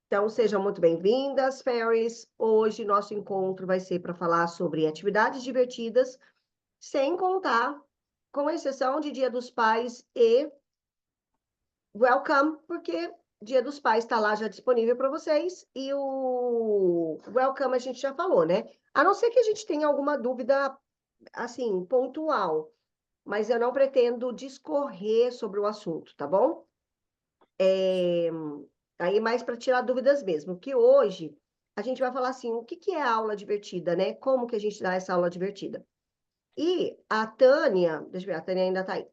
Então, sejam muito bem-vindas, Fairies. Hoje, nosso encontro vai ser para falar sobre atividades divertidas, sem contar, com exceção de Dia dos Pais e Welcome, porque Dia dos Pais está lá já disponível para vocês, e o Welcome a gente já falou, né? A não ser que a gente tenha alguma dúvida, assim, pontual, mas eu não pretendo discorrer sobre o assunto, tá bom? Aí mais para tirar dúvidas mesmo, que hoje a gente vai falar assim, o que que é aula divertida, né? Como que a gente dá essa aula divertida? E a Tânia, deixa eu ver, a Tânia ainda está aí.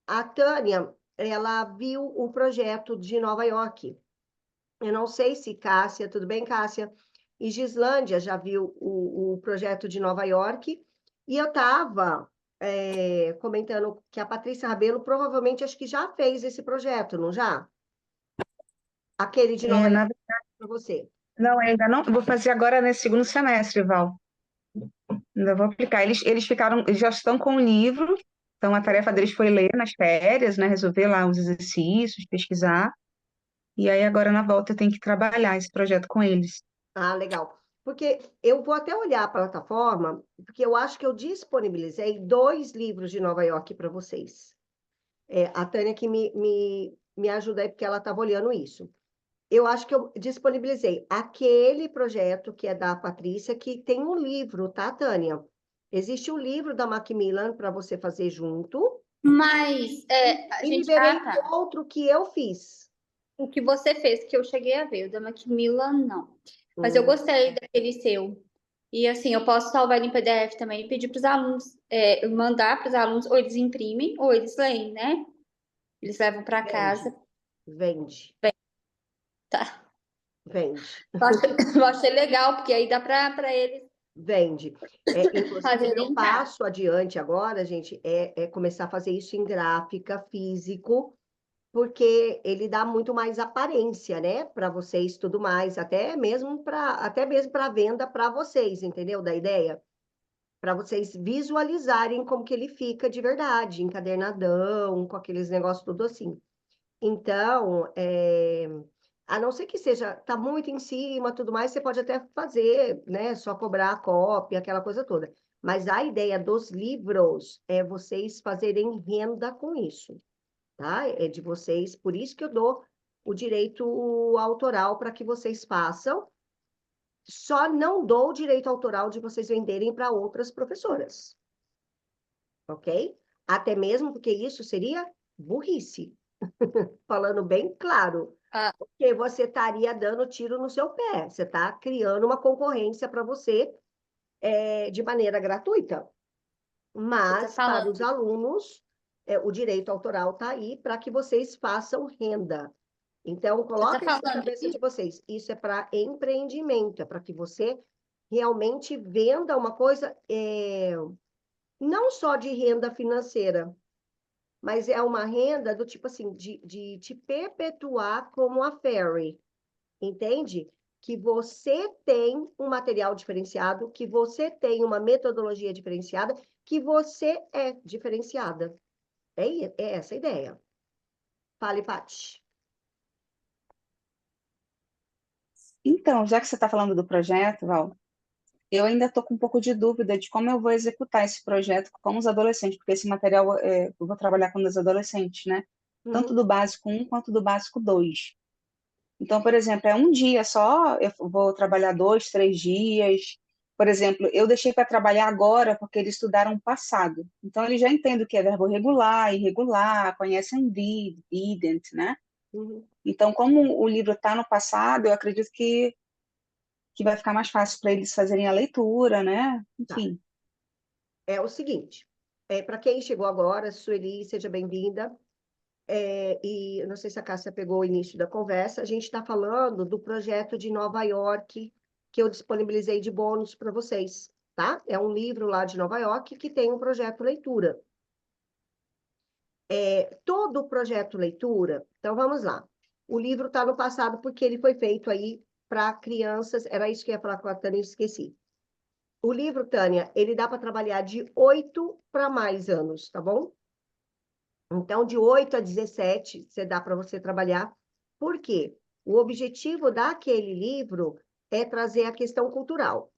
A Tânia, ela viu o projeto de Nova York. Eu não sei se Cássia, tudo bem, Cássia? E Gislândia já viu o projeto de Nova York. E eu estava comentando que a Patrícia Rabelo provavelmente acho que já fez esse projeto, não já? Aquele de Nova É, York para você. não, ainda não. Eu vou fazer agora nesse segundo semestre, Val. Ainda vou aplicar. Eles já estão com o livro, então a tarefa deles foi ler nas férias, né? Resolver lá os exercícios, pesquisar. E aí agora na volta eu tenho que trabalhar esse projeto com eles. Ah, legal. Porque eu vou até olhar a plataforma, porque eu acho que eu disponibilizei 2 livros de Nova York para vocês. A Tânia que me ajuda aí, porque ela estava olhando isso. Eu acho que eu disponibilizei aquele projeto que é da Patrícia, que tem um livro, tá, Tânia? Existe um livro da Macmillan para você fazer junto, Mas a e gente. liberei Ah, tá. outro que eu fiz. O que você fez, que eu cheguei a ver, o da Macmillan, não. Mas eu Hum, gostei daquele seu. E assim, eu posso salvar ele em PDF também e pedir para os alunos, mandar para os alunos, ou eles imprimem, ou eles leem, né? Eles levam para vende, casa. vende, Tá. vende. Eu acho, eu achei legal, porque aí dá para eles Vende. Inclusive, fazerem meu em casa. passo adiante agora, gente, é começar a fazer isso em gráfica, físico, porque ele dá muito mais aparência, né, para vocês, tudo mais, até mesmo para venda para vocês, entendeu? Da ideia, para vocês visualizarem como que ele fica de verdade, encadernadão, com aqueles negócios tudo assim. Então, a não ser que seja, tá muito em cima, tudo mais, você pode até fazer, né? Só cobrar a cópia, aquela coisa toda. Mas a ideia dos livros é vocês fazerem renda com isso, tá? É de vocês, por isso que eu dou o direito autoral para que vocês façam. Só não dou o direito autoral de vocês venderem para outras professoras, ok? Até mesmo porque isso seria burrice, falando bem claro. Ah, Porque você estaria dando tiro no seu pé. Você está criando uma concorrência para você de maneira gratuita. você tá Mas, para os falando. alunos, o direito autoral está aí para que vocês façam renda. Então, Você tá coloca isso na falando. cabeça de vocês. Isso é para empreendimento, é para que você realmente venda uma coisa, não só de renda financeira, mas é uma renda do tipo assim, de te perpetuar como a Fairy. Entende? Que você tem um material diferenciado, que você tem uma metodologia diferenciada, que você é diferenciada. É essa a ideia. Fale, Paty. Então, já que você está falando do projeto, Val, eu ainda estou com um pouco de dúvida de como eu vou executar esse projeto com os adolescentes, porque esse material eu vou trabalhar com os adolescentes, né? Tanto Uhum. do básico 1 quanto do básico 2. Então, por exemplo, é um dia só, eu vou trabalhar 2, 3 dias. Por exemplo, eu deixei para trabalhar agora porque eles estudaram passado. Então, eles já entendem o que é verbo regular, irregular, conhecem didn't, né? Uhum. Então, como o livro está no passado, eu acredito que vai ficar mais fácil para eles fazerem a leitura, né? Tá. Enfim. É o seguinte, para quem chegou agora, Sueli, seja bem-vinda. E eu não sei se a Cássia pegou o início da conversa, a gente está falando do projeto de Nova York que eu disponibilizei de bônus para vocês, tá? É um livro lá de Nova York que tem um projeto leitura. Todo o projeto leitura, então vamos lá. O livro está no passado porque ele foi feito aí para crianças, era isso que eu ia falar com a Tânia, esqueci. O livro, Tânia, ele dá para trabalhar de 8 para mais anos, tá bom? Então, de 8 a 17, você dá para você trabalhar. Por quê? O objetivo daquele livro é trazer a questão cultural.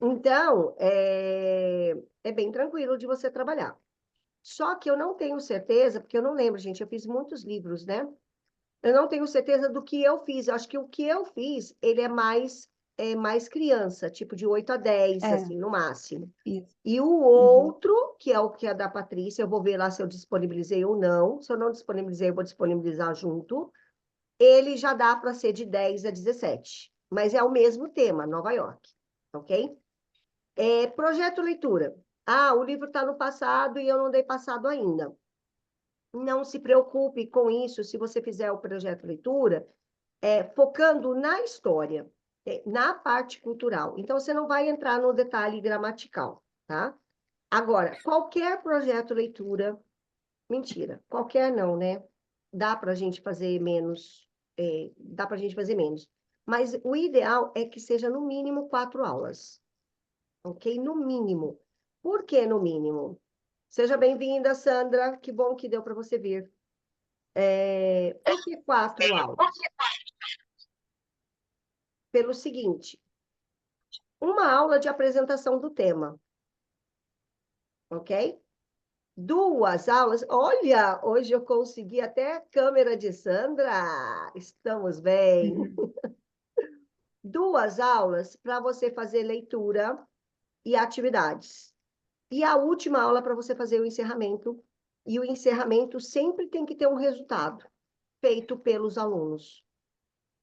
Então, é bem tranquilo de você trabalhar. Só que eu não tenho certeza, porque eu não lembro, gente, eu fiz muitos livros, né? Eu não tenho certeza do que eu fiz. Eu acho que o que eu fiz, ele é mais criança, tipo de 8 a 10, É, assim, no máximo. isso. E o Uhum. outro, que é o que é da Patrícia, eu vou ver lá se eu disponibilizei ou não. Se eu não disponibilizei, eu vou disponibilizar junto. Ele já dá para ser de 10 a 17. Mas é o mesmo tema, Nova York. Ok? Projeto leitura. Ah, o livro está no passado e eu não dei passado ainda. Não se preocupe com isso se você fizer o projeto leitura, focando na história, na parte cultural. Então, você não vai entrar no detalhe gramatical, tá? Agora, qualquer projeto leitura, mentira, qualquer não, né? Dá para a gente fazer menos, dá para a gente fazer menos. Mas o ideal é que seja no mínimo 4 aulas, ok? No mínimo. Por que no mínimo? Seja bem-vinda, Sandra. Que bom que deu para você vir. Por que 4 aulas? Pelo seguinte, uma aula de apresentação do tema, ok? 2 aulas. Olha, hoje eu consegui até a câmera de Sandra. Estamos bem. Uhum. 2 aulas para você fazer leitura e atividades. E a última aula para você fazer o encerramento. E o encerramento sempre tem que ter um resultado feito pelos alunos.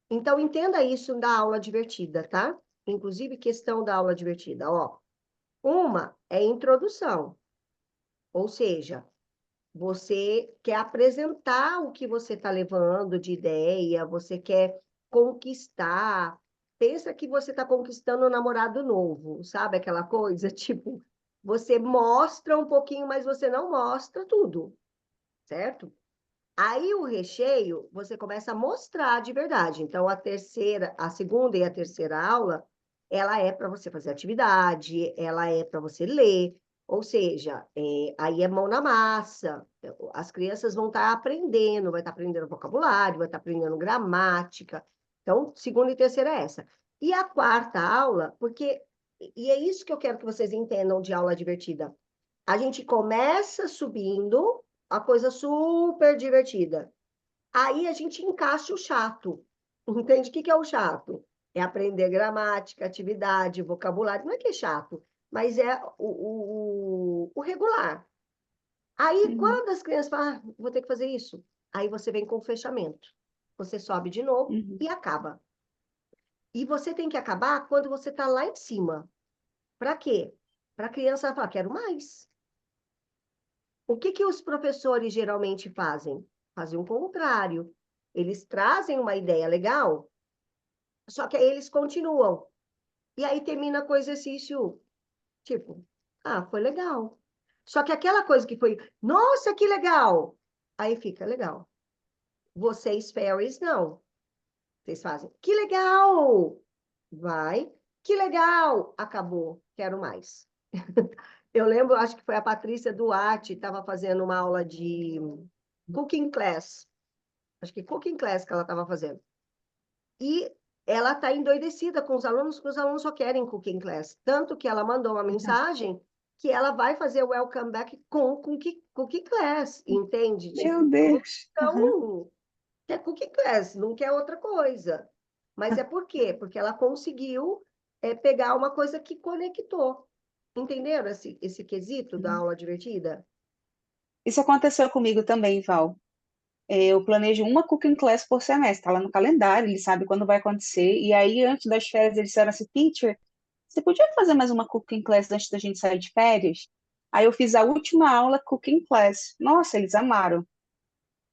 Então, entenda isso da aula divertida, tá? Inclusive, questão da aula divertida, ó. Uma é introdução, ou seja, você quer apresentar o que você está levando de ideia, você quer conquistar. Pensa que você está conquistando um namorado novo, sabe aquela coisa? Tipo, você mostra um pouquinho, mas você não mostra tudo, certo? Aí o recheio, você começa a mostrar de verdade. Então, a segunda e a terceira aula, ela é para você fazer atividade, ela é para você ler, ou seja, aí é mão na massa. As crianças vão estar aprendendo, vai estar aprendendo vocabulário, vai estar aprendendo gramática. Então, segunda e terceira é essa. E a quarta aula, e é isso que eu quero que vocês entendam de aula divertida. A gente começa subindo a coisa super divertida. Aí a gente encaixa o chato. Entende o que é o chato? É aprender gramática, atividade, vocabulário. Não é que é chato, mas é o regular. Aí, Uhum. quando as crianças falam, vou ter que fazer isso, aí você vem com o fechamento. Você sobe de novo Uhum. e acaba. E você tem que acabar quando você está lá em cima. Para quê? Para a criança falar, quero mais. O que os professores geralmente fazem? Fazem o contrário. Eles trazem uma ideia legal, só que aí eles continuam. E aí termina com o exercício, tipo, ah, foi legal. Só que aquela coisa que foi, nossa, que legal! Aí fica legal. Vocês, fairies, não. Vocês fazem, que legal! Vai, que legal! Acabou, quero mais. Eu lembro, acho que foi a Patrícia Duarte, estava fazendo uma aula de cooking class. Acho que cooking class que ela estava fazendo. E ela está endoidecida com os alunos, porque os alunos só querem cooking class. Tanto que ela mandou uma mensagem que ela vai fazer o welcome back com cooking class, entende? Meu Tipo, Deus. Uhum. então, quer cooking class, não quer outra coisa. Mas é por quê? Porque ela conseguiu pegar uma coisa que conectou. Entenderam esse quesito da Uhum. aula divertida? Isso aconteceu comigo também, Val. Eu planejo uma cooking class por semestre, está lá no calendário, ele sabe quando vai acontecer. E aí, antes das férias, eles disseram assim, teacher, você podia fazer mais uma cooking class antes da gente sair de férias? Aí eu fiz a última aula cooking class. Nossa, eles amaram.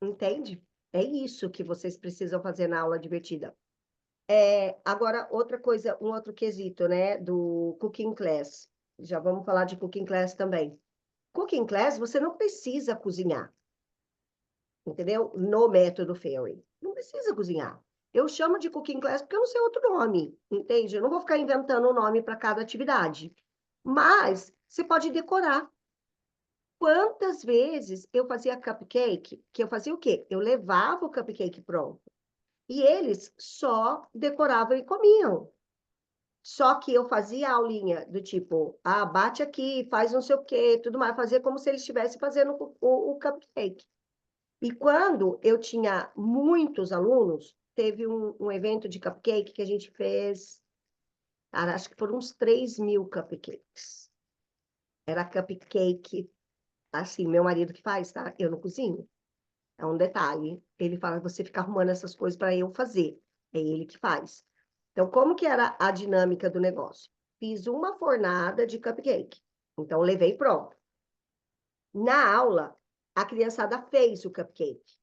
Entende? É isso que vocês precisam fazer na aula divertida. Agora, outra coisa, um outro quesito, né, do cooking class. Já vamos falar de cooking class também. Cooking class, você não precisa cozinhar, entendeu? No método Fairy. Não precisa cozinhar. Eu chamo de cooking class porque eu não sei outro nome, entende? Eu não vou ficar inventando um nome para cada atividade. Mas você pode decorar. Quantas vezes eu fazia cupcake, que eu fazia o quê? Eu levava o cupcake pronto. E eles só decoravam e comiam. Só que eu fazia a aulinha do tipo, bate aqui, faz não sei o quê, tudo mais, fazia como se eles estivessem fazendo o cupcake. E quando eu tinha muitos alunos, teve um evento de cupcake que a gente fez, cara, acho que foram uns 3.000 cupcakes. Era cupcake, assim, meu marido que faz, tá? Eu não cozinho. É um detalhe. Ele fala, você fica arrumando essas coisas para eu fazer. É ele que faz. Então, como que era a dinâmica do negócio? Fiz uma fornada de cupcake. Então, levei pronto. Na aula, a criançada fez o cupcake.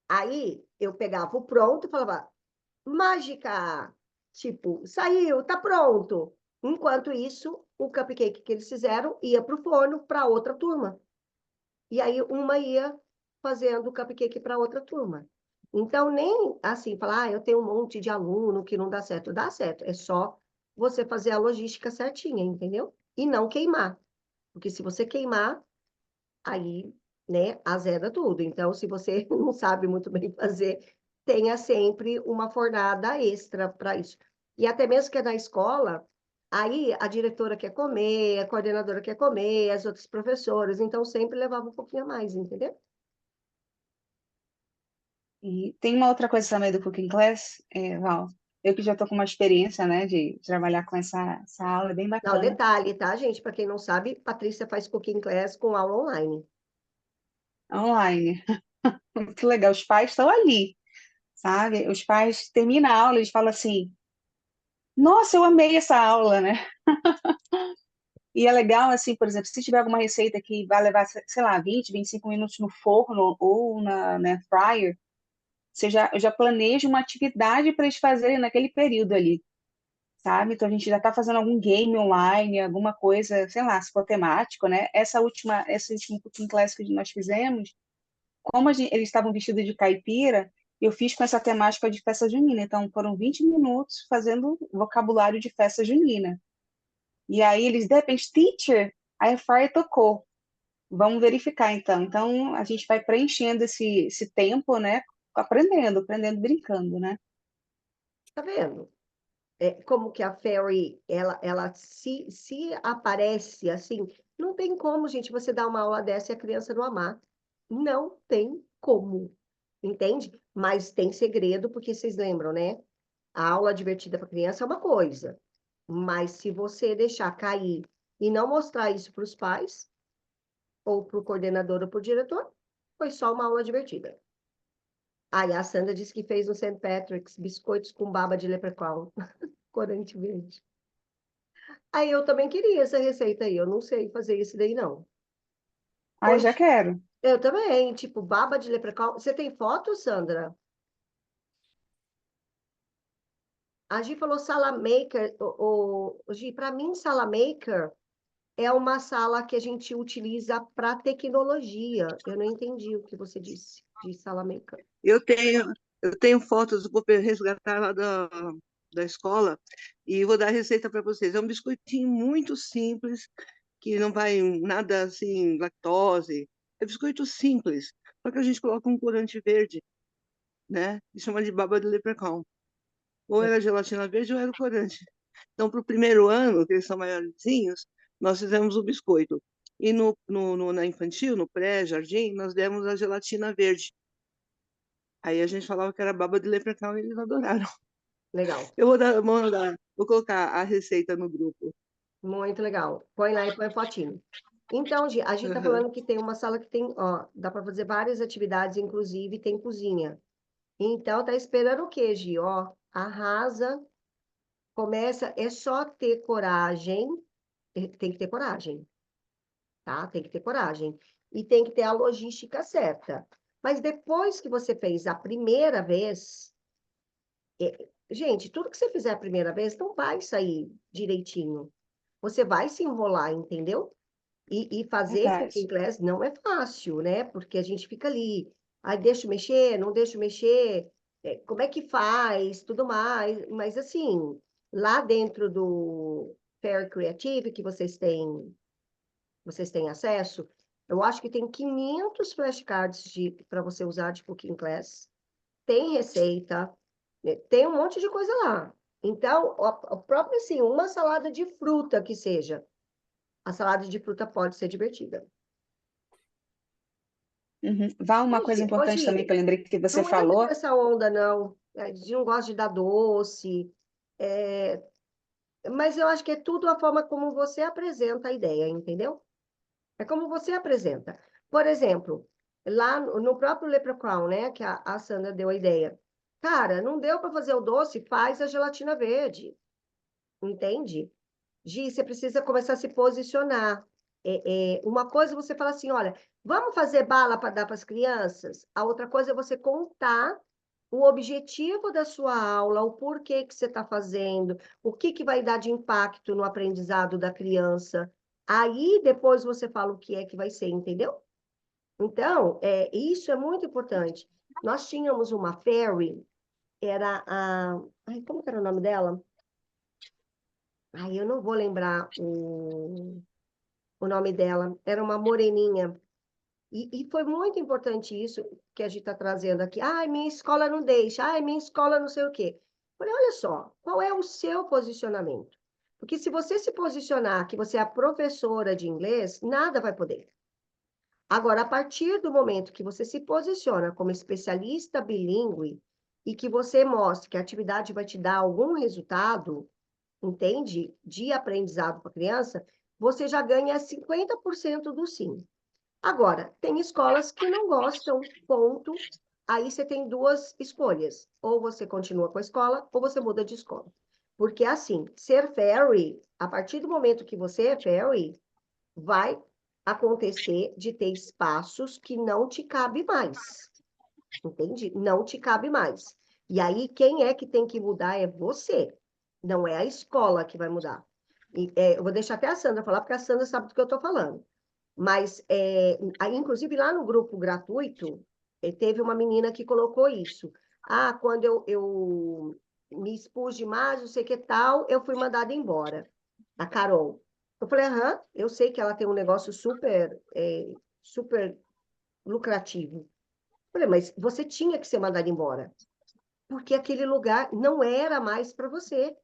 Aí, eu pegava o pronto e falava, mágica! Tipo, saiu, tá pronto. Enquanto isso, o cupcake que eles fizeram ia para o forno para outra turma. E aí, uma ia fazendo o cupcake para outra turma. Então, nem assim, falar, eu tenho um monte de aluno que não dá certo. Dá certo, é só você fazer a logística certinha, entendeu? E não queimar. Porque se você queimar, aí, né, azeda tudo. Então, se você não sabe muito bem fazer, tenha sempre uma fornada extra para isso. E até mesmo que é na escola, aí a diretora quer comer, a coordenadora quer comer, as outras professoras, então sempre levava um pouquinho a mais, entendeu? E tem uma outra coisa também do Cooking Class, Val. Eu que já estou com uma experiência, né, de trabalhar com essa aula, é bem Não, bacana, detalhe, tá, gente? Para quem não sabe, Patrícia faz cooking class com aula online. online. Muito legal. Os pais estão ali, sabe? Os pais terminam a aula, eles falam assim: Nossa, eu amei essa aula, né? E é legal, assim, por exemplo, se tiver alguma receita que vai levar, sei lá, 20, 25 minutos no forno ou na air fryer, eu já planejo uma atividade para eles fazerem naquele período ali, sabe? Então a gente já está fazendo algum game online, alguma coisa, sei lá, se for temático, né? Esse último cooking class que nós fizemos, como eles estavam vestidos de caipira, eu fiz com essa temática de festa junina. Então foram 20 minutos fazendo vocabulário de festa junina. E aí eles, de repente, teacher, a air fryer tocou. Vamos verificar então. Então a gente vai preenchendo esse tempo, né? Aprendendo, brincando, né? Tá vendo? Como que a Fairy, ela se aparece assim, não tem como, gente, você dar uma aula dessa e a criança não amar. Não tem como, entende? Mas tem segredo, porque vocês lembram, né? A aula divertida para criança é uma coisa, mas se você deixar cair e não mostrar isso para os pais, ou para o coordenador ou para o diretor, foi só uma aula divertida. Aí a Sandra disse que fez no St. Patrick's biscoitos com baba de leprechaun, corante verde. Aí eu também queria essa receita aí, eu não sei fazer isso daí não. Ah, já Hoje, quero. eu também, tipo, baba de leprechaun. Você tem foto, Sandra? A Gi falou sala maker. Gi, para mim, sala maker é uma sala que a gente utiliza para tecnologia. Eu não entendi o que você disse de sala maker. Eu tenho, eu tenho fotos, eu vou resgatar lá da escola e vou dar a receita para vocês. É um biscoitinho muito simples, que não vai nada assim, lactose. É biscoito simples, só que a gente coloca um corante verde, né? E chama de baba de leprechaun. Ou era gelatina verde ou era o corante. Então, para o primeiro ano, que eles são maiorzinhos, nós fizemos o biscoito. E na infantil, no pré-jardim, nós demos a gelatina verde. Aí a gente falava que era baba de leprechaun e eles adoraram. Legal, Vou colocar a receita no grupo. muito legal. Põe lá e põe fotinho. Então, Gi, a gente tá Aham. falando que tem uma sala que tem, ó, dá para fazer várias atividades, inclusive tem cozinha. Então, tá esperando o quê, Gi? Ó, arrasa, começa, é só ter coragem, tem que ter coragem, tá? Tem que ter coragem. E tem que ter a logística certa. Mas depois que você fez a primeira vez, gente, tudo que você fizer a primeira vez não vai sair direitinho. Você vai se enrolar, entendeu? E fazer cooking Verdade. class não é fácil, né? Porque a gente fica ali, aí deixa eu mexer, não deixa eu mexer, como é que faz, tudo mais. Mas assim, lá dentro do Fair Creative, que vocês têm acesso, eu acho que tem 500 flashcards para você usar de cooking class. tem receita, né, tem um monte de coisa lá. Então, o próprio, assim, uma salada de fruta que seja, a salada de fruta pode ser divertida. Uhum. Val, uma coisa importante também que eu lembrei que você Não entra falou. nessa onda, não. De não gosta de dar doce. Mas eu acho que é tudo a forma como você apresenta a ideia, entendeu? É como você apresenta. Por exemplo, lá no próprio Leprechaun, né, que a Sandra deu a ideia. Cara, não deu para fazer o doce, faz a gelatina verde, entende? Gi, você precisa começar a se posicionar. Uma coisa é você fala assim, olha, vamos fazer bala para dar para as crianças? A outra coisa é você contar o objetivo da sua aula, o porquê que você está fazendo, o que que vai dar de impacto no aprendizado da criança. Aí depois você fala o que é que vai ser, entendeu? Então, isso é muito importante. Nós tínhamos uma fairy, era a... Ai, como que era o nome dela? Ai, eu não vou lembrar o nome dela. Era uma moreninha. E foi muito importante isso que a gente está trazendo aqui. Ai, minha escola não deixa. Ai, minha escola não sei o quê. Falei, olha só, qual é o seu posicionamento? Porque se você se posicionar que você é a professora de inglês, nada vai poder. Agora, a partir do momento que você se posiciona como especialista bilíngue e que você mostra que a atividade vai te dar algum resultado, entende? De aprendizado para a criança, você já ganha 50% do sim. Agora, tem escolas que não gostam, ponto. Aí você tem duas escolhas. Ou você continua com a escola, ou você muda de escola. Porque, assim, ser fairy, a partir do momento que você é fairy, vai acontecer de ter espaços que não te cabe mais. Entende? Não te cabe mais. E aí, quem é que tem que mudar é você. Não é a escola que vai mudar. Eu vou deixar até a Sandra falar, porque a Sandra sabe do que eu estou falando. Mas, inclusive, lá no grupo gratuito, teve uma menina que colocou isso. Ah, quando eu me expus demais, não sei o que tal, eu fui mandada embora. A Carol. Eu falei, aham, eu sei que ela tem um negócio super lucrativo. Eu falei, mas você tinha que ser mandada embora, porque aquele lugar não era mais para você.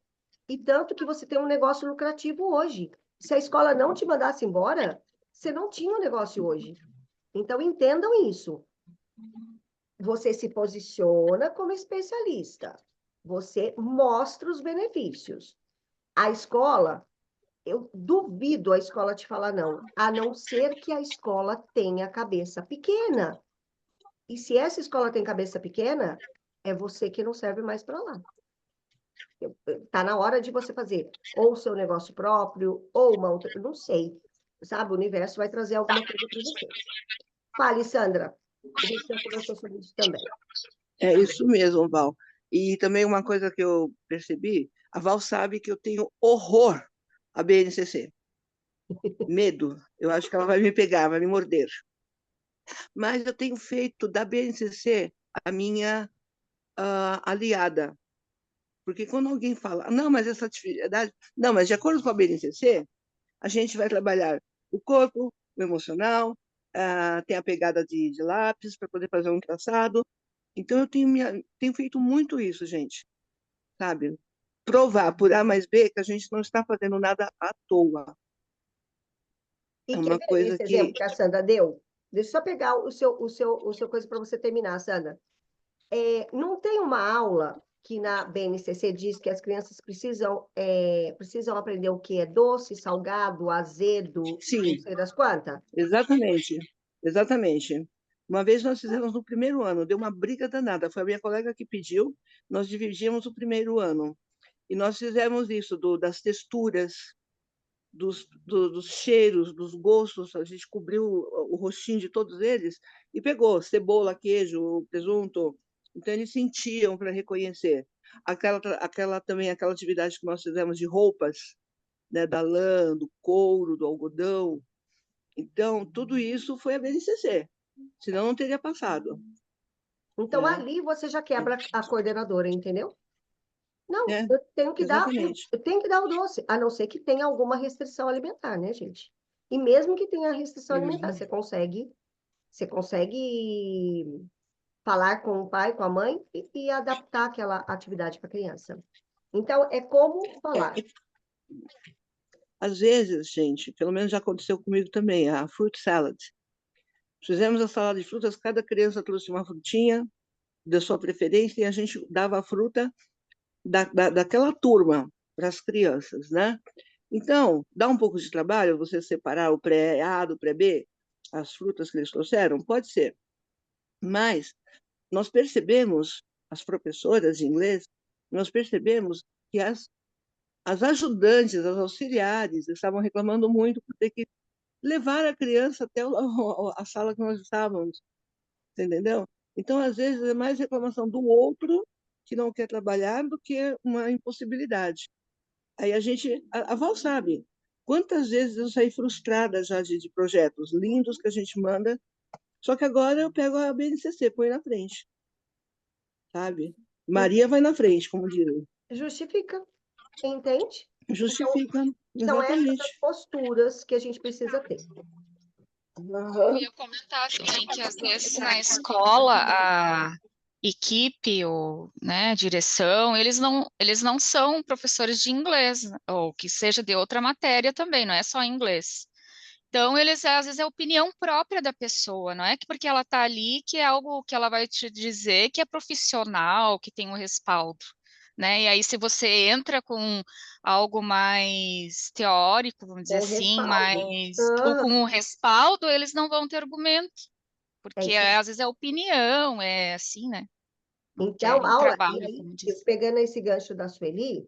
E tanto que você tem um negócio lucrativo hoje. Se a escola não te mandasse embora, você não tinha um negócio hoje. Então, entendam isso. Você se posiciona como especialista. Você mostra os benefícios. A escola, eu duvido a escola te falar não, a não ser que a escola tenha cabeça pequena. E se essa escola tem cabeça pequena, é você que não serve mais para lá. Tá na hora de você fazer ou o seu negócio próprio, ou uma outra, não sei. Sabe, o universo vai trazer alguma coisa para você. Fale, Sandra. A gente já conversou sobre isso também. É isso mesmo, Val. E também uma coisa que eu percebi, a Val sabe que eu tenho horror à BNCC. Medo. Eu acho que ela vai me pegar, vai me morder. Mas eu tenho feito da BNCC a minha aliada. Porque quando alguém fala, não, mas essa atividade. Não, mas de acordo com a BNCC, a gente vai trabalhar o corpo, o emocional, tem a pegada de lápis para poder fazer um traçado. Então, eu tenho feito muito isso, gente, sabe? Provar por A mais B que a gente não está fazendo nada à toa. E É quer uma ver coisa esse exemplo que. que a Sandra deu? Deixa eu só pegar o seu coisa para você terminar, Sandra. Não tem uma aula que na BNCC diz que as crianças precisam aprender o que é doce, salgado, azedo, não Sim, sei das quantas? exatamente. Exatamente. Uma vez nós fizemos no primeiro ano, deu uma briga danada. Foi a minha colega que pediu, nós dividimos o primeiro ano. E nós fizemos isso, das texturas, dos cheiros, dos gostos, a gente cobriu o rostinho de todos eles e pegou cebola, queijo, presunto. Então eles sentiam para reconhecer. Aquela atividade que nós fizemos de roupas, né, da lã, do couro, do algodão. Então, tudo isso foi a BNCC, senão não teria passado. Então, Né? ali você já quebra a coordenadora, entendeu? Não, É, eu tenho que dar, eu exatamente. eu tenho que dar o doce, a não ser que tenha alguma restrição alimentar, né, gente? E mesmo que tenha restrição alimentar, Uhum. você consegue falar com o pai, com a mãe e adaptar aquela atividade para a criança. Então, é como falar. Às vezes, gente, pelo menos já aconteceu comigo também, a fruit salad. Fizemos a salada de frutas, cada criança trouxe uma frutinha da sua preferência e a gente dava a fruta daquela turma para as crianças, né? Então, dá um pouco de trabalho você separar o pré-A do pré-B, as frutas que eles trouxeram? Pode ser. Mas nós percebemos, as professoras de inglês, nós percebemos que as ajudantes, as auxiliares, estavam reclamando muito por ter que levar a criança até a sala que nós estávamos, você entendeu? Então, às vezes, é mais reclamação do outro que não quer trabalhar do que uma impossibilidade. Aí a Val sabe, quantas vezes eu saí frustrada já de projetos lindos que a gente manda, só que agora eu pego a BNCC, põe na frente, sabe? Maria vai na frente, como dizem. Justifica, entende? Justifica, São essas as exatamente. posturas que a gente precisa ter. Eu ia comentar também que às vezes na escola a equipe ou, né, a direção, eles não são professores de inglês, ou que seja de outra matéria também, não é só inglês. Então, eles, às vezes, é a opinião própria da pessoa, não é que porque ela está ali que é algo que ela vai te dizer que é profissional, que tem um respaldo, né? E aí, se você entra com algo mais teórico, vamos dizer Com assim, respaldo. ou com um respaldo, eles não vão ter argumento, É porque isso aí. às vezes é opinião, é assim, né? Não Então, querem aula, e trabalho, aí, como eu diz. pegando esse gancho da Sueli,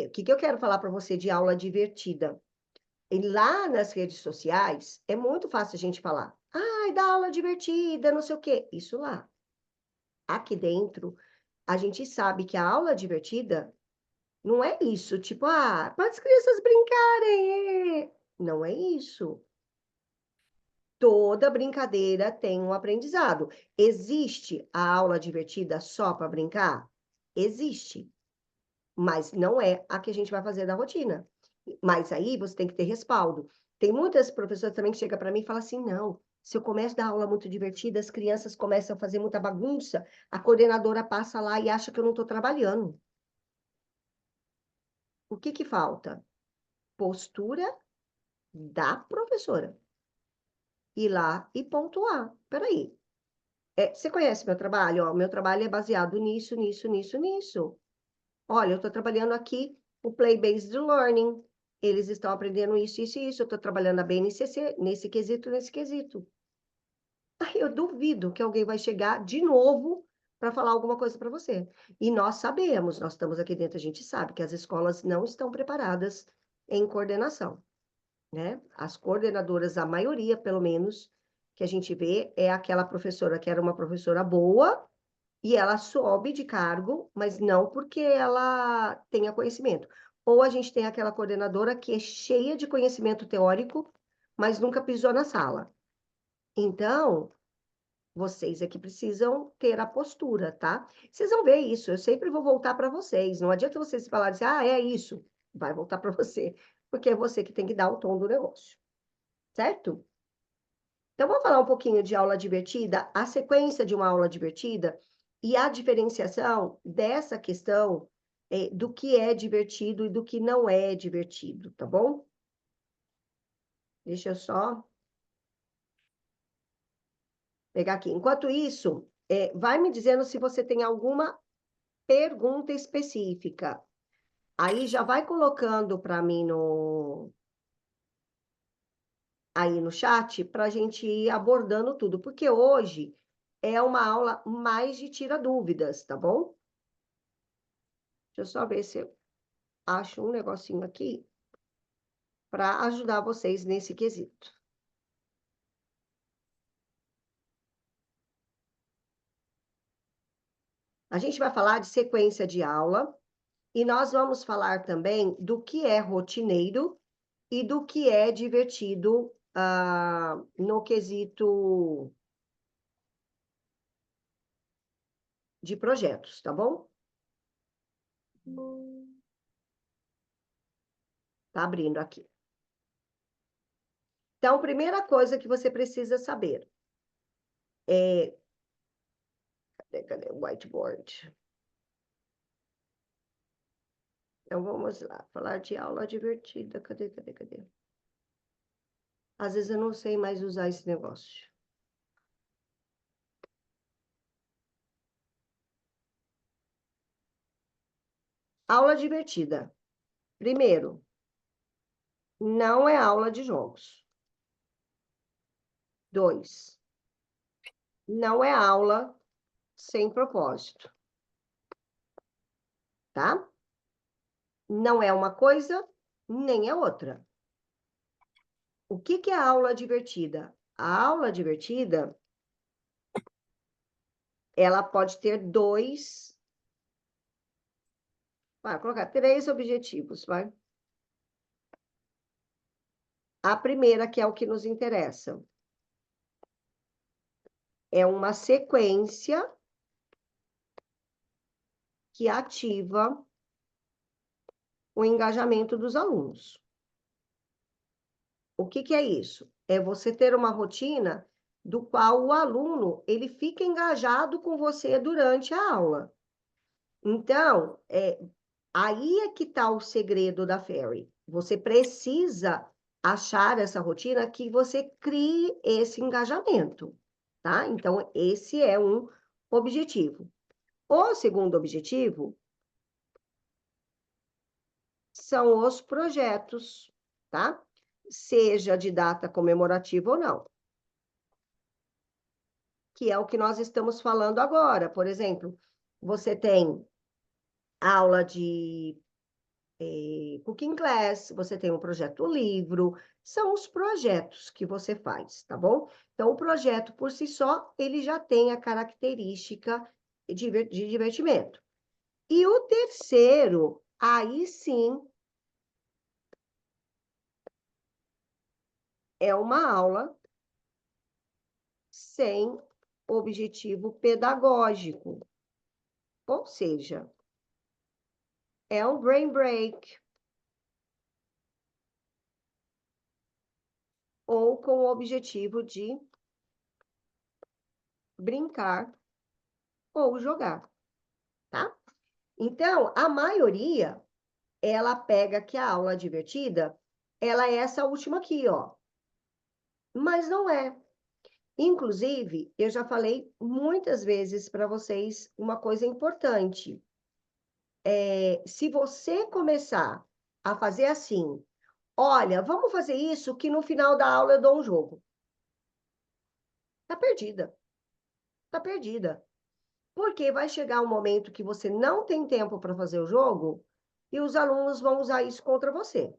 o que eu quero falar para você de aula divertida? E lá nas redes sociais, é muito fácil a gente falar, ai, dá aula divertida, não sei o quê. Isso lá. Aqui dentro, a gente sabe que a aula divertida não é isso, tipo, para as crianças brincarem. Não é isso. Toda brincadeira tem um aprendizado. Existe a aula divertida só para brincar? Existe, mas não é a que a gente vai fazer da rotina. Mas aí você tem que ter respaldo. Tem muitas professoras também que chegam para mim e falam assim: não, se eu começo a dar aula muito divertida, as crianças começam a fazer muita bagunça, a coordenadora passa lá e acha que eu não estou trabalhando. O que que falta? Postura da professora. Ir lá e pontuar. Peraí, você conhece meu trabalho? Ó, meu trabalho é baseado nisso, nisso, nisso, nisso. Olha, eu estou trabalhando aqui o Play-Based Learning. Eles estão aprendendo isso, isso e isso. Eu estou trabalhando a BNCC nesse quesito, nesse quesito. Aí eu duvido que alguém vai chegar de novo para falar alguma coisa para você. E nós sabemos, nós estamos aqui dentro, a gente sabe que as escolas não estão preparadas em coordenação, né? As coordenadoras, a maioria, pelo menos, que a gente vê, é aquela professora que era uma professora boa e ela sobe de cargo, mas não porque ela tenha conhecimento. Ou a gente tem aquela coordenadora que é cheia de conhecimento teórico, mas nunca pisou na sala. Então, vocês aqui precisam ter a postura, tá? Vocês vão ver isso, eu sempre vou voltar para vocês. Não adianta vocês falarem assim, é isso. Vai voltar para você, porque é você que tem que dar o tom do negócio, certo? Então, vamos falar um pouquinho de aula divertida, a sequência de uma aula divertida e a diferenciação dessa questão do que é divertido e do que não é divertido, tá bom? Deixa eu só pegar aqui. Enquanto isso, vai me dizendo se você tem alguma pergunta específica. Aí já vai colocando para mim aí no chat para a gente ir abordando tudo, porque hoje é uma aula mais de tira dúvidas, tá bom? Deixa eu só ver se eu acho um negocinho aqui para ajudar vocês nesse quesito. A gente vai falar de sequência de aula e nós vamos falar também do que é rotineiro e do que é divertido no quesito de projetos, tá bom? Tá abrindo aqui. Então, primeira coisa que você precisa saber é Cadê o whiteboard? Então, vamos lá. Falar de aula divertida. Cadê? Às vezes eu não sei mais usar esse negócio. Aula divertida. Primeiro, não é aula de jogos. 2, não é aula sem propósito. Tá? Não é uma coisa, nem é outra. O que é a aula divertida? A aula divertida, ela pode ter vai colocar 3 objetivos, vai. A primeira, que é o que nos interessa, é uma sequência que ativa o engajamento dos alunos. O que é isso? É você ter uma rotina do qual o aluno ele fica engajado com você durante a aula. Então, aí é que está o segredo da Fairy. Você precisa achar essa rotina que você crie esse engajamento, tá? Então, esse é um objetivo. O segundo objetivo são os projetos, tá? Seja de data comemorativa ou não. Que é o que nós estamos falando agora. Por exemplo, você tem aula de Cooking Class, você tem um projeto livro, são os projetos que você faz, tá bom? Então, o projeto por si só, ele já tem a característica de divertimento. E o terceiro, aí sim, é uma aula sem objetivo pedagógico. Ou seja, é um brain break, ou com o objetivo de brincar ou jogar, tá? Então, a maioria, ela pega que a aula divertida, ela é essa última aqui, ó. Mas não é. Inclusive, eu já falei muitas vezes para vocês uma coisa importante. Se você começar a fazer assim, olha, vamos fazer isso que no final da aula eu dou um jogo. Tá perdida. Tá perdida. Porque vai chegar um momento que você não tem tempo para fazer o jogo e os alunos vão usar isso contra você.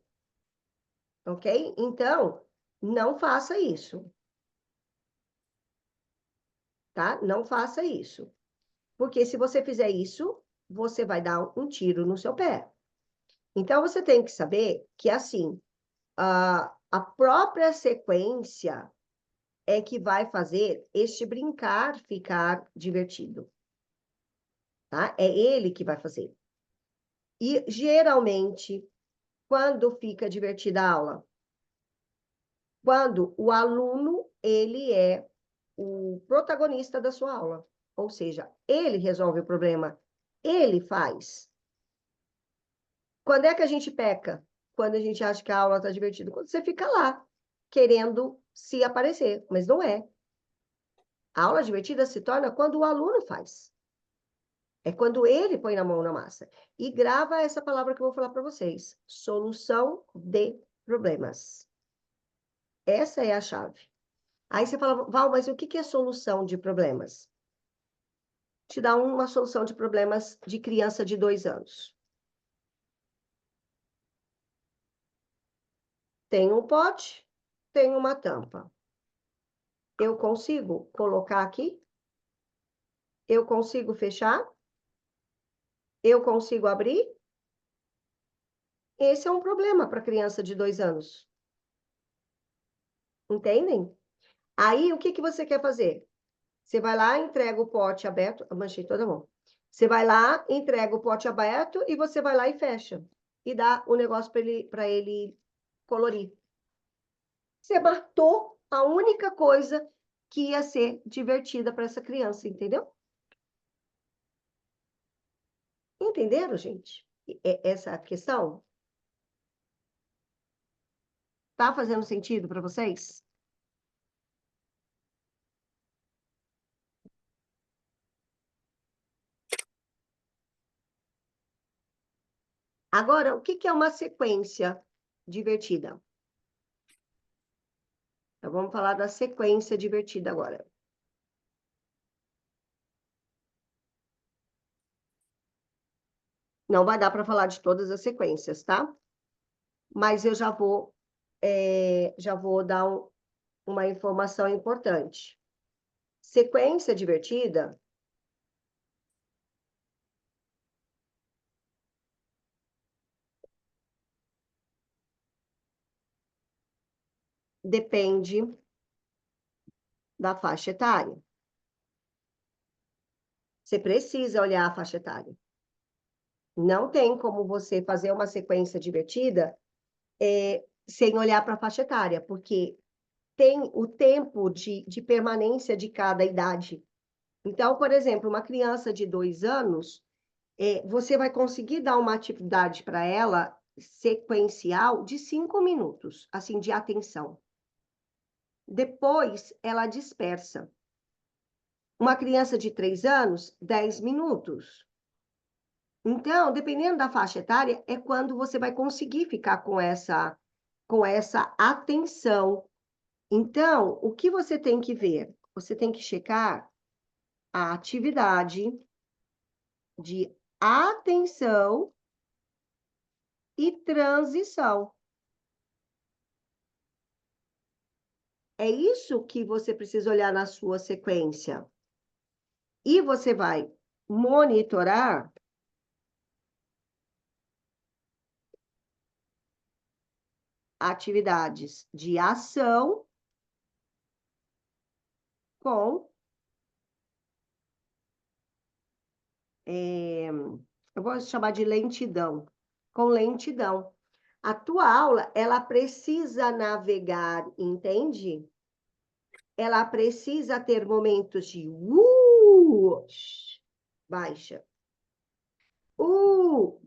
Ok? Então, não faça isso. Tá? Não faça isso. Porque se você fizer isso, você vai dar um tiro no seu pé. Então, você tem que saber que, assim, a própria sequência é que vai fazer este brincar ficar divertido. Tá? É ele que vai fazer. E, geralmente, quando fica divertida a aula? Quando o aluno, ele é o protagonista da sua aula. Ou seja, ele resolve o problema, ele faz. Quando é que a gente peca? Quando a gente acha que a aula está divertida? Quando você fica lá, querendo se aparecer, mas não é. A aula divertida se torna quando o aluno faz. É quando ele põe na mão na massa. E grava essa palavra que eu vou falar para vocês. Solução de problemas. Essa é a chave. Aí você fala, Val, mas o que é solução de problemas? Te dá uma solução de problemas de criança de 2 anos. Tem um pote, tem uma tampa. Eu consigo colocar aqui? Eu consigo fechar? Eu consigo abrir? Esse é um problema para criança de 2 anos. Entendem? Aí, o que você quer fazer? Você vai lá, entrega o pote aberto. Eu manchei toda a mão. Você vai lá, entrega o pote aberto e você vai lá e fecha. E dá o negócio para ele colorir. Você matou a única coisa que ia ser divertida para essa criança, entendeu? entenderam, gente? Essa questão? Tá fazendo sentido para vocês? Agora, o que é uma sequência divertida? Então, vamos falar da sequência divertida agora. Não vai dar para falar de todas as sequências, tá? Mas eu já vou dar uma informação importante. Sequência divertida depende da faixa etária. Você precisa olhar a faixa etária. Não tem como você fazer uma sequência divertida sem olhar para a faixa etária, porque tem o tempo de permanência de cada idade. Então, por exemplo, uma criança de 2 anos, você vai conseguir dar uma atividade para ela sequencial de 5 minutos, assim, de atenção. Depois, ela dispersa. Uma criança de 3 anos, 10 minutos. Então, dependendo da faixa etária, é quando você vai conseguir ficar com essa atenção. Então, o que você tem que ver? Você tem que checar a atividade de atenção e transição. É isso que você precisa olhar na sua sequência. E você vai monitorar atividades de ação com eu vou chamar de lentidão, com lentidão. A tua aula, ela precisa navegar, entende? Ela precisa ter momentos de baixa,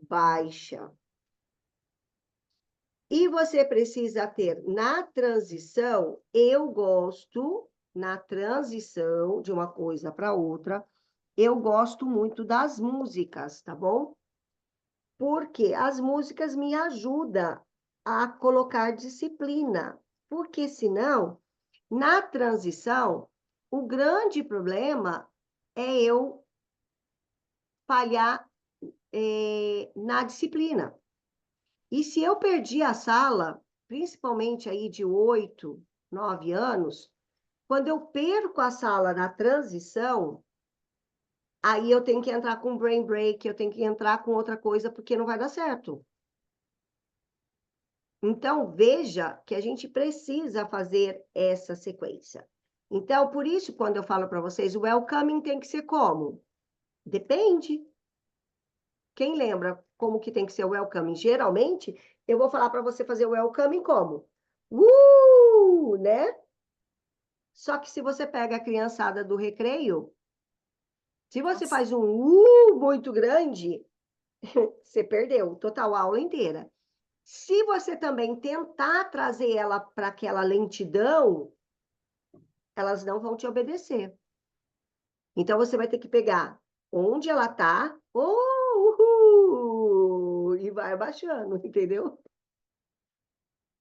baixa. E você precisa ter na transição, eu gosto, na transição de uma coisa para outra, eu gosto muito das músicas, tá bom? Porque as músicas me ajudam a colocar disciplina. Porque senão, na transição, o grande problema é eu falhar na disciplina. E se eu perdi a sala, principalmente aí de 8, 9 anos, quando eu perco a sala na transição, aí eu tenho que entrar com brain break, eu tenho que entrar com outra coisa, porque não vai dar certo. Então, veja que a gente precisa fazer essa sequência. Então, por isso, quando eu falo para vocês, o welcoming tem que ser como? Depende. Quem lembra como que tem que ser o welcoming? Geralmente, eu vou falar para você fazer o welcoming como? Né? Só que se você pega a criançada do recreio, se você faz um muito grande, você perdeu total a aula inteira. Se você também tentar trazer ela para aquela lentidão, elas não vão te obedecer. Então, você vai ter que pegar onde ela está, e vai abaixando, entendeu?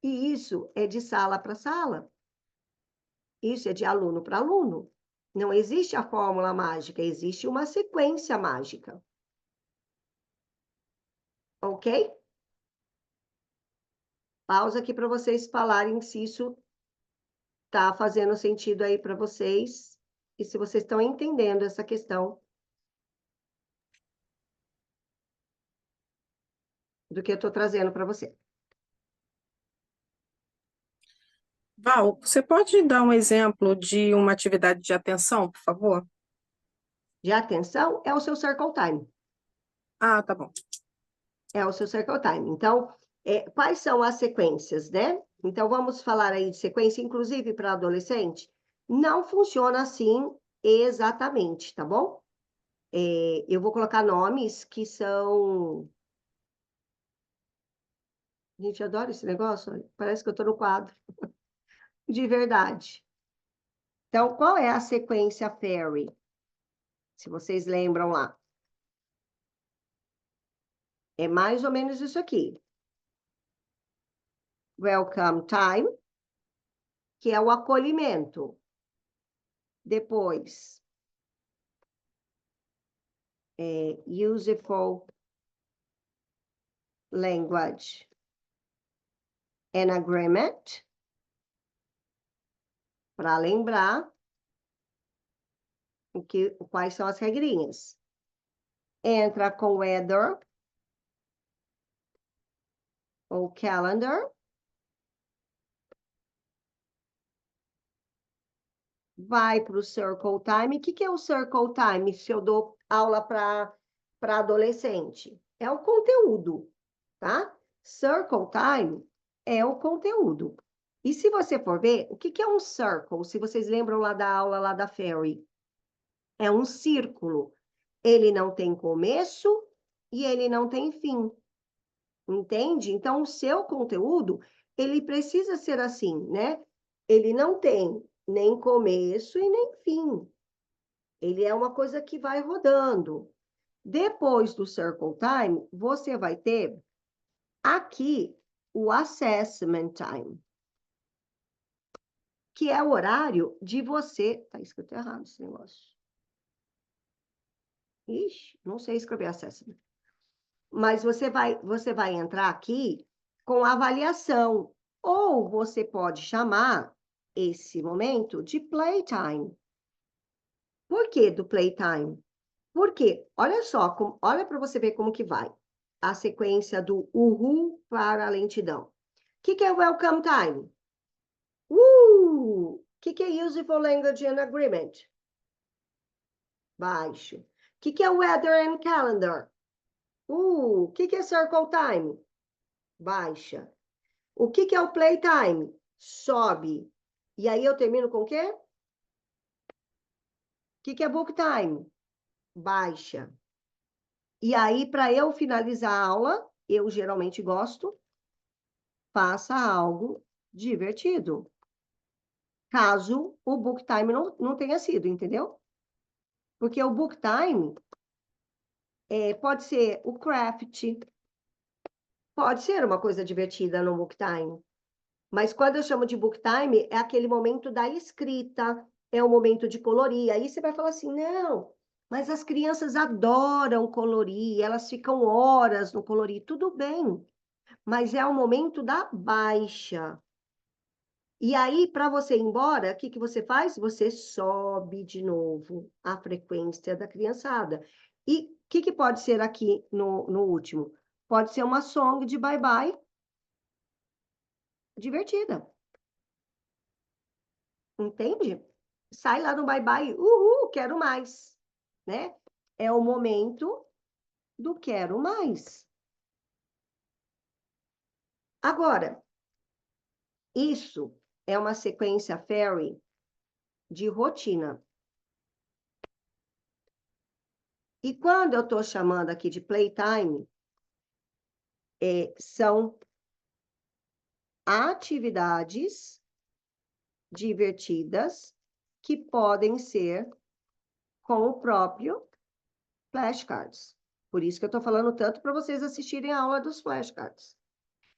E isso é de sala para sala. Isso é de aluno para aluno. Não existe a fórmula mágica, existe uma sequência mágica. Ok? Pausa aqui para vocês falarem se isso está fazendo sentido aí para vocês e se vocês estão entendendo essa questão do que eu estou trazendo para você. Val, você pode dar um exemplo de uma atividade de atenção, por favor? De atenção é o seu circle time. Ah, tá bom. É o seu circle time. Então, quais são as sequências, né? Então, vamos falar aí de sequência, inclusive para adolescente. Não funciona assim exatamente, tá bom? Eu vou colocar nomes que são... Gente, eu adoro esse negócio, olha, parece que eu estou no quadro. De verdade. Então, qual é a sequência fairy? Se vocês lembram lá. É mais ou menos isso aqui. Welcome time, que é o acolhimento. Depois, useful language and agreement, para lembrar quais são as regrinhas. Entra com weather ou calendar. Vai para o circle time. O que é o circle time? Se eu dou aula para adolescente? É o conteúdo, tá? Circle time é o conteúdo. E se você for ver, o que é um circle? Se vocês lembram lá da aula lá da Fairy, é um círculo. Ele não tem começo e ele não tem fim. Entende? Então, o seu conteúdo, ele precisa ser assim, né? Ele não tem nem começo e nem fim. Ele é uma coisa que vai rodando. Depois do Circle Time, você vai ter aqui o Assessment Time, que é o horário de você... Tá escrito errado esse negócio. Ixi, não sei escrever Assessment. Mas você vai entrar aqui com avaliação. Ou você pode chamar esse momento de playtime. Por que do playtime? Porque, olha só, olha para você ver como que vai a sequência do uhul para a lentidão. O que é welcome time? O que é useful language and agreement? Baixo. O que é weather and calendar? O que é circle time? Baixa. O que é o playtime? Sobe. E aí eu termino com o quê? O que é book time? Baixa. E aí, para eu finalizar a aula, eu geralmente gosto, faça algo divertido. Caso o book time não tenha sido, entendeu? Porque o book time pode ser o craft, pode ser uma coisa divertida no book time. Mas quando eu chamo de book time, é aquele momento da escrita, é o momento de colorir. Aí você vai falar assim, não, mas as crianças adoram colorir, elas ficam horas no colorir. Tudo bem, mas é o momento da baixa. E aí, para você ir embora, o que você faz? Você sobe de novo a frequência da criançada. E o que pode ser aqui no último? Pode ser uma song de bye-bye divertida. Entende? Sai lá no bye-bye, uhul, quero mais, né? É o momento do quero mais. Agora, isso é uma sequência fairy de rotina. E quando eu estou chamando aqui de playtime, são atividades divertidas que podem ser com o próprio flashcards. Por isso que eu estou falando tanto para vocês assistirem a aula dos flashcards.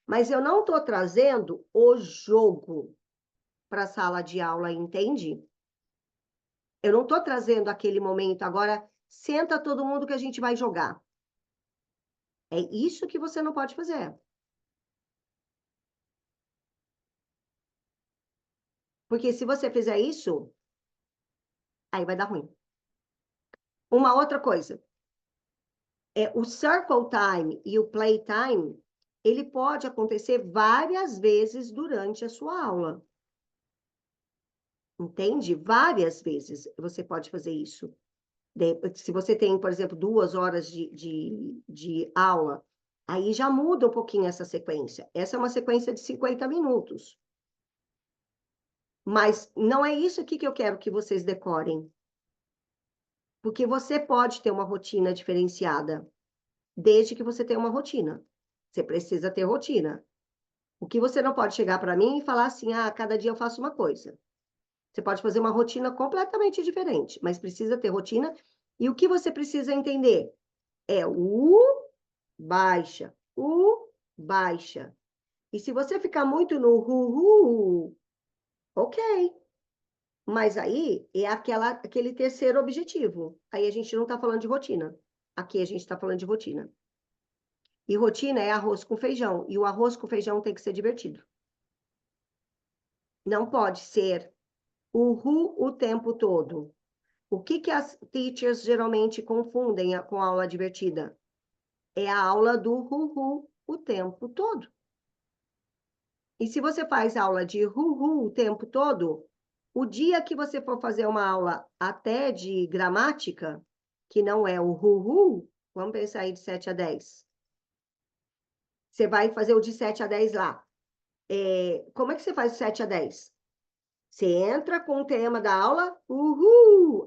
Mas eu não estou trazendo o jogo para a sala de aula, entende? Eu não estou trazendo aquele momento, agora senta todo mundo que a gente vai jogar. É isso que você não pode fazer. Porque se você fizer isso, aí vai dar ruim. Uma outra coisa, o circle time e o play time, ele pode acontecer várias vezes durante a sua aula. Entende? Várias vezes você pode fazer isso. Se você tem, por exemplo, 2 horas de aula, aí já muda um pouquinho essa sequência. Essa é uma sequência de 50 minutos. Mas não é isso aqui que eu quero que vocês decorem. Porque você pode ter uma rotina diferenciada, desde que você tenha uma rotina. Você precisa ter rotina. O que você não pode chegar para mim e falar assim, cada dia eu faço uma coisa. Você pode fazer uma rotina completamente diferente, mas precisa ter rotina. E o que você precisa entender é o baixa, o baixa. E se você ficar muito no ok. Mas aí é aquele terceiro objetivo. Aí a gente não está falando de rotina. Aqui a gente está falando de rotina. E rotina é arroz com feijão. E o arroz com feijão tem que ser divertido. Não pode ser o tempo todo. O que as teachers geralmente confundem com a aula divertida? É a aula do o tempo todo. E se você faz aula de o tempo todo, o dia que você for fazer uma aula até de gramática, que não é o vamos pensar aí de 7 a 10. Você vai fazer o de 7 a 10 lá. Como é que você faz o 7 a 10? Você entra com o tema da aula,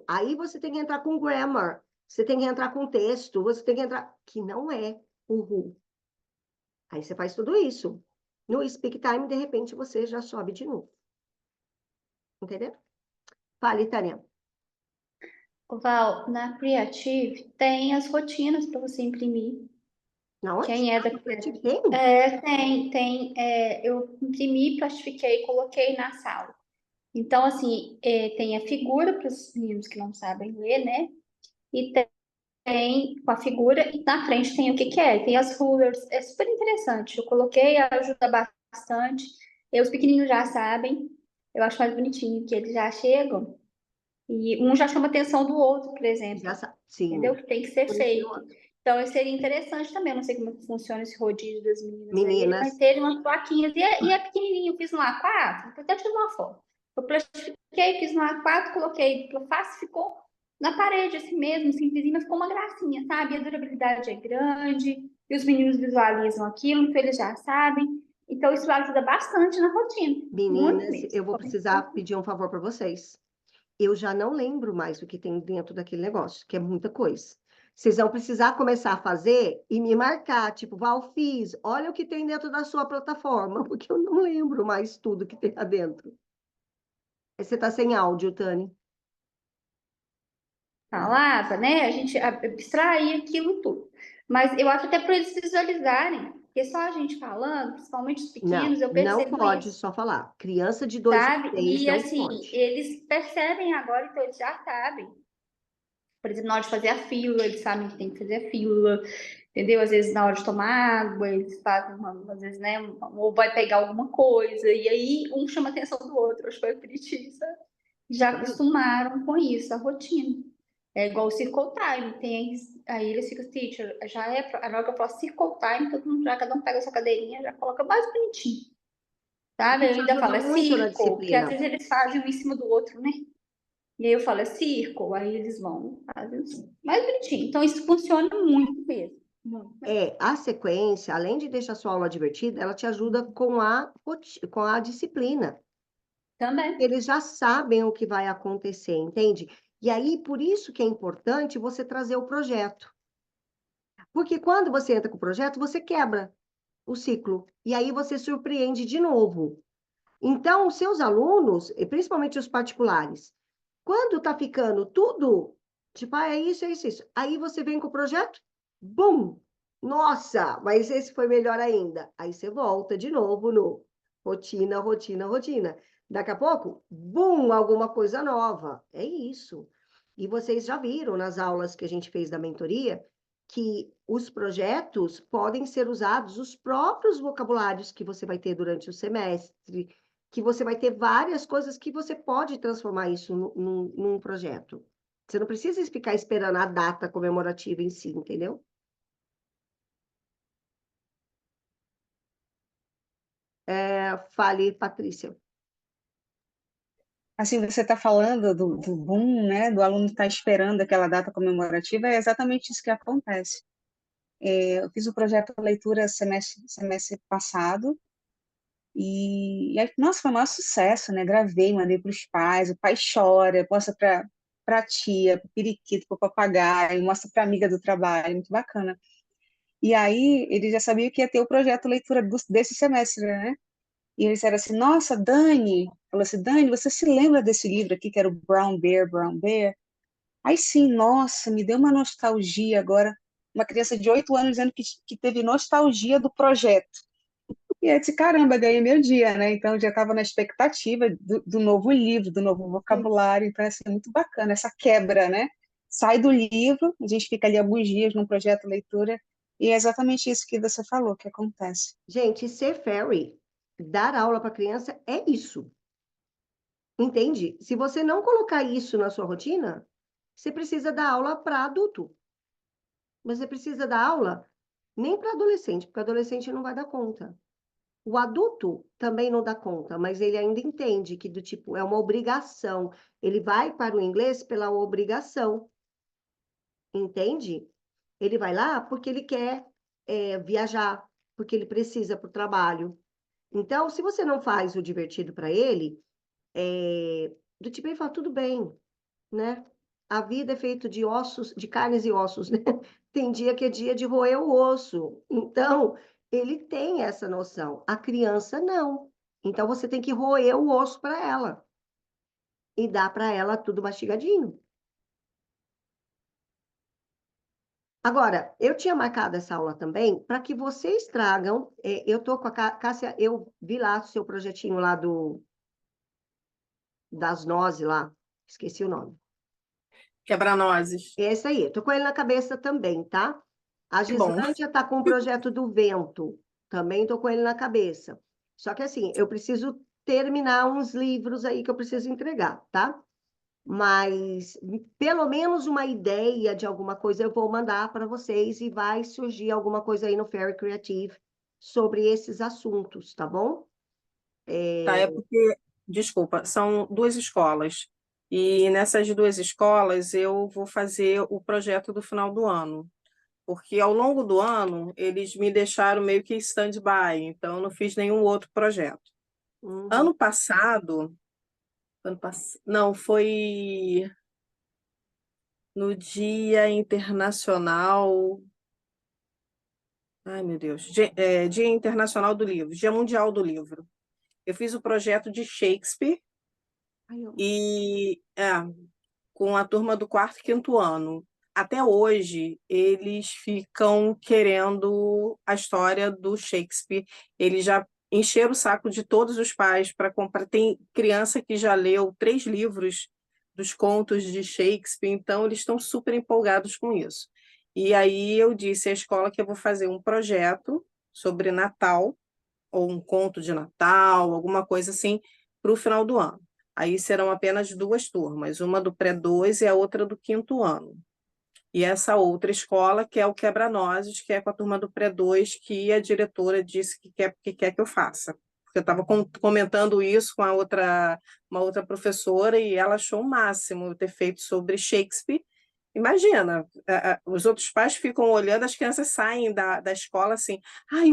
aí você tem que entrar com grammar, você tem que entrar com texto, você tem que entrar, que não é Aí você faz tudo isso. No speak time, de repente, você já sobe de novo. Entendeu? Fale, Tânia. Val, na Creative tem as rotinas para você imprimir. Na onde? Quem é da Creative tem? tem. Eu imprimi, plastifiquei, coloquei na sala. Então, assim, tem a figura para os meninos que não sabem ler, né? E tem com a figura, e na frente tem o que que é. Tem as rulers, é super interessante. Eu coloquei, ajuda bastante. E os pequeninos já sabem. Eu acho mais bonitinho que eles já chegam. E um já chama a atenção do outro, por exemplo. Sim. Entendeu? Que tem que ser Por feito. isso Então, seria interessante também. Eu não sei como que funciona esse rodízio das meninas. Aí. Ele Meninas. vai ter umas plaquinhas. E é pequenininho. Eu fiz no A4. Vou até tirar uma foto. Eu plastifiquei, fiz no A4, coloquei dupla face, ficou na parede assim mesmo, simplesinho, mas ficou uma gracinha, sabe? A durabilidade é grande. E os meninos visualizam aquilo, então eles já sabem. Então, isso ajuda bastante na rotina. Muito Meninas, mesmo. eu vou precisar pedir um favor para vocês. Eu já não lembro mais o que tem dentro daquele negócio, que é muita coisa. Vocês vão precisar começar a fazer e me marcar, tipo, Val, fiz, olha o que tem dentro da sua plataforma, porque eu não lembro mais tudo que tem lá dentro. Aí você tá sem áudio, Tânia. Falava, né? A gente abstraía aquilo tudo. Mas eu acho até para eles visualizarem, porque só a gente falando, principalmente os pequenos, eu Não percebo pode isso, só falar. Criança de 2 a sabe? 6 E não assim, pode. eles percebem agora, então eles já sabem. Por exemplo, na hora de fazer a fila, eles sabem que tem que fazer a fila, entendeu? Às vezes na hora de tomar água, eles fazem, às vezes, né? Ou vai pegar alguma coisa, e aí um chama a atenção do outro, acho que foi bonitinho, sabe? Já acostumaram com isso, a rotina. É igual o Circle Time, aí eles ficam, teacher, já é, a hora que eu falo Circle Time, todo mundo já, cada um pega a sua cadeirinha, já coloca mais bonitinho, sabe? Eu Isso ainda ajuda falo, é muito na circle, porque às disciplina. vezes eles fazem um em cima do outro, né? E aí eu falo, é circle, aí eles vão, fazem assim, mais bonitinho. Então isso funciona muito mesmo. A sequência, além de deixar sua aula divertida, ela te ajuda com a disciplina. Também. Eles já sabem o que vai acontecer, entende? E aí, por isso que é importante você trazer o projeto. Porque quando você entra com o projeto, você quebra o ciclo. E aí você surpreende de novo. Então, os seus alunos, e principalmente os particulares, quando tá ficando tudo, tipo, é isso, é isso, é isso. Aí você vem com o projeto, bum! Nossa, mas esse foi melhor ainda. Aí você volta de novo no rotina, rotina, rotina. Daqui a pouco, bum, alguma coisa nova. É isso. E vocês já viram nas aulas que a gente fez da mentoria que os projetos podem ser usados, os próprios vocabulários que você vai ter durante o semestre, que você vai ter várias coisas que você pode transformar isso num projeto. Você não precisa ficar esperando a data comemorativa em si, entendeu? Fale, Patrícia. Assim, você está falando do boom, né, do aluno estar esperando aquela data comemorativa, é exatamente isso que acontece. Eu fiz o projeto leitura semestre passado, e nossa, foi um maior sucesso, né? Gravei, mandei para os pais, o pai chora, mostra para para a tia, para o periquito, para o papagaio, mostra para a amiga do trabalho, muito bacana. E aí ele já sabia que ia ter o projeto leitura desse semestre, né? E eles disseram assim, nossa, Dani, falou assim, Dani, você se lembra desse livro aqui, que era o Brown Bear, Brown Bear? Aí sim, nossa, me deu uma nostalgia agora, uma criança de 8 anos dizendo que teve nostalgia do projeto. E eu disse, caramba, ganhei meu dia, né? Então, eu já estava na expectativa do novo livro, do novo Sim. vocabulário, então, assim, é muito bacana essa quebra, né? Sai do livro, a gente fica ali alguns dias num projeto leitura, e é exatamente isso que você falou que acontece. Gente, ser fairy, dar aula para criança é isso. Entende? Se você não colocar isso na sua rotina, você precisa dar aula para adulto. Você precisa dar aula nem para adolescente, porque adolescente não vai dar conta. O adulto também não dá conta, mas ele ainda entende que do tipo é uma obrigação. Ele vai para o inglês pela obrigação, entende? Ele vai lá porque ele quer viajar, porque ele precisa para o trabalho. Então, se você não faz o divertido para ele, do tipo ele fala tudo bem, né? A vida é feita de ossos, de carnes e ossos, né? Tem dia que é dia de roer o osso. Então, ele tem essa noção. A criança não. Então, você tem que roer o osso para ela e dar para ela tudo mastigadinho. Agora, eu tinha marcado essa aula também para que vocês tragam. Eu tô com a Cássia, eu vi lá o seu projetinho lá das nozes lá, esqueci o nome. Quebra-nozes. Esse aí, tô com ele na cabeça também, tá? A Que bom. Gislândia tá com o projeto do vento, também tô com ele na cabeça. Só que assim, eu preciso terminar uns livros aí que eu preciso entregar, tá? Mas pelo menos uma ideia de alguma coisa eu vou mandar para vocês e vai surgir alguma coisa aí no Fairy Creative sobre esses assuntos, tá bom? Tá, é porque, desculpa, são duas escolas. E nessas duas escolas eu vou fazer o projeto do final do ano. Porque ao longo do ano eles me deixaram meio que em stand-by, então eu não fiz nenhum outro projeto. Uhum. Ano passado, não, foi no Dia Internacional. Ai, meu Deus. Dia Internacional do Livro, Dia Mundial do Livro. Eu fiz o projeto de Shakespeare Ai, eu- e com a turma do quarto e quinto ano. Até hoje, eles ficam querendo a história do Shakespeare. Eles já encheram o saco de todos os pais para comprar. Tem criança que já leu 3 livros dos contos de Shakespeare, então eles estão super empolgados com isso. E aí eu disse à escola que eu vou fazer um projeto sobre Natal, ou um conto de Natal, alguma coisa assim, para o final do ano. Aí serão apenas 2 turmas, uma do pré-2 e a outra do quinto ano. E essa outra escola, que é o Quebra-Nozes, que é com a turma do pré-2, que a diretora disse que quer que eu faça. Porque eu estava comentando isso com uma outra professora e ela achou o máximo eu ter feito sobre Shakespeare. Imagina, os outros pais ficam olhando, as crianças saem da escola assim,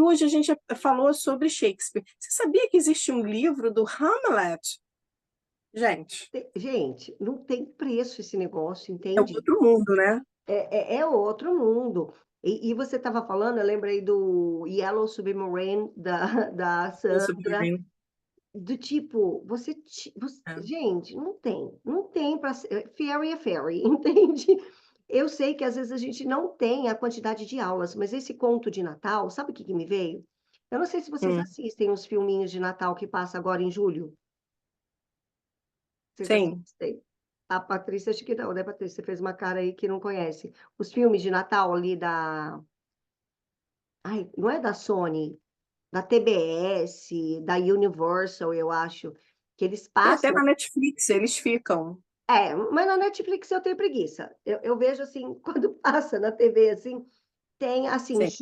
hoje a gente falou sobre Shakespeare. Você sabia que existe um livro do Hamlet? Gente, Gente, não tem preço esse negócio, é entende? outro mundo, né? É outro mundo. E você estava falando, eu lembrei do Yellow Submarine da Eu Sandra, sobrevivi. do tipo, gente, não tem para fairy é fairy, entende? Eu sei que às vezes a gente não tem a quantidade de aulas, mas esse conto de Natal, sabe o que que me veio? Eu não sei se vocês Hum, assistem os filminhos de Natal que passa agora em julho. Vocês sim. assistem? A Patrícia, acho que não, né, Patrícia? Você fez uma cara aí que não conhece. Os filmes de Natal ali da. Ai, não é da Sony, da TBS, da Universal, eu acho, que eles E até passam. na Netflix eles ficam. Mas na Netflix eu tenho preguiça. Eu vejo assim, quando passa na TV, assim, tem assim, Sim.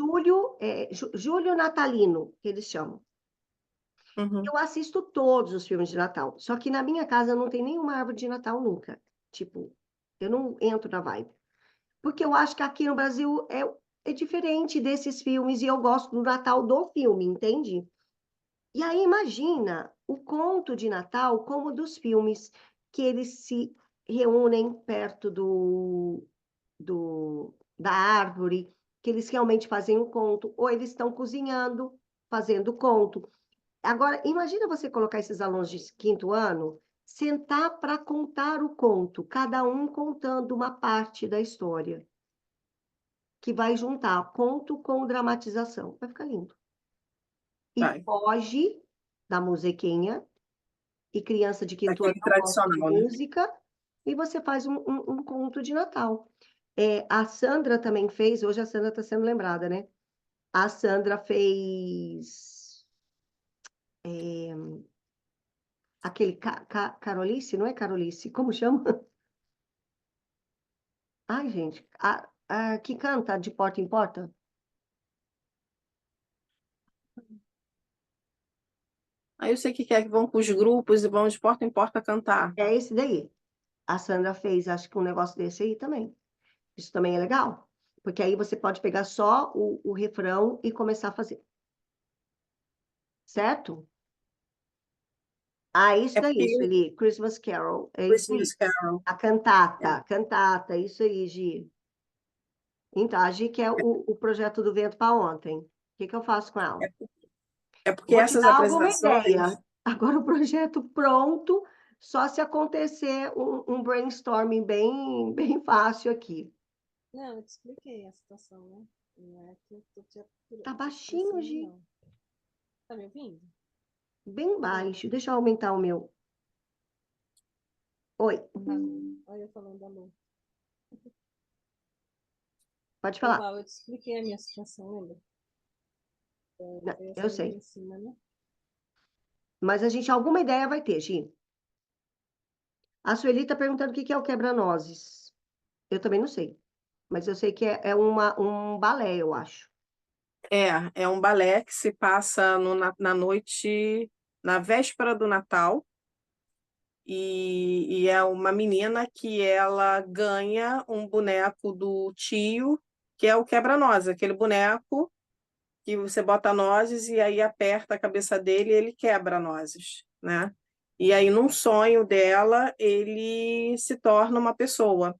julho natalino, que eles chamam. Uhum. Eu assisto todos os filmes de Natal, só que na minha casa não tem nenhuma árvore de Natal nunca. Tipo, eu não entro na vibe. Porque eu acho que aqui no Brasil é diferente desses filmes e eu gosto do Natal do filme, entende? E aí imagina o conto de Natal como dos filmes, que eles se reúnem perto da árvore, que eles realmente fazem um conto, ou eles estão cozinhando, fazendo conto. Agora, imagina você colocar esses alunos de 5º ano, sentar para contar o conto, cada um contando uma parte da história, que vai juntar conto com dramatização. Vai ficar lindo. E Vai. foge da musiquinha, e criança de 5º ano Aquele não gosta de tradicional, né? música, e você faz um conto de Natal. A Sandra também fez, hoje a Sandra está sendo lembrada, né? A Sandra fez aquele Carolice, não é Carolice? Como chama? Ai, gente, a que canta de porta em porta? Aí eu sei que vão com os grupos e vão de porta em porta cantar. É esse daí. A Sandra fez, acho que um negócio desse aí também. Isso também é legal, porque aí você pode pegar só o refrão e começar a fazer. Certo? Ah, isso É daí, porque Sueli, Christmas Carol, é isso aí. Christmas Carol. A cantata, isso aí, Gi. Então, a Gi quer o projeto do vento para ontem. O que eu faço com ela? É porque Vou te essas dar alguma apresentações. ideia. Agora o projeto pronto, só se acontecer um brainstorming bem fácil aqui. Não, eu te expliquei a situação, né? Não é que eu tô te Tá baixinho, estressando, Gi. não. Tá me ouvindo? Bem baixo. Deixa eu aumentar o meu. Oi. Olha eu falando da Lu. Pode Ô, falar. Val, eu te expliquei a minha situação, lembra? Não, Foi essa eu daqui sei. em cima, né? Mas a gente alguma ideia vai ter, Gi. A Sueli está perguntando o que é o quebra-nozes. Eu também não sei. Mas eu sei que é um balé, eu acho. É um balé que se passa na noite, na véspera do Natal, e é uma menina que ela ganha um boneco do tio, que é o quebra-nozes, aquele boneco que você bota nozes e aí aperta a cabeça dele e ele quebra nozes, né? E aí, num sonho dela, ele se torna uma pessoa.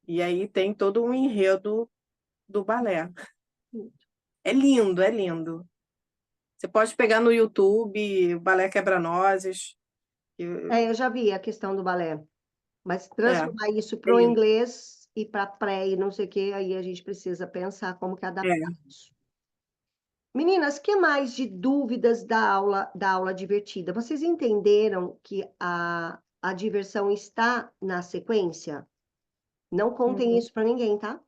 E aí tem todo um enredo do balé. É lindo, é lindo. Você pode pegar no YouTube, Balé Quebra-Nozes. Eu já vi a questão do balé. Mas É, transformar isso para o tem- inglês e para pré e não sei o quê, aí a gente precisa pensar como que adaptar é. isso. Meninas, que mais de dúvidas da aula divertida? Vocês entenderam que a diversão está na sequência? Não contem Uhum. isso para ninguém, tá?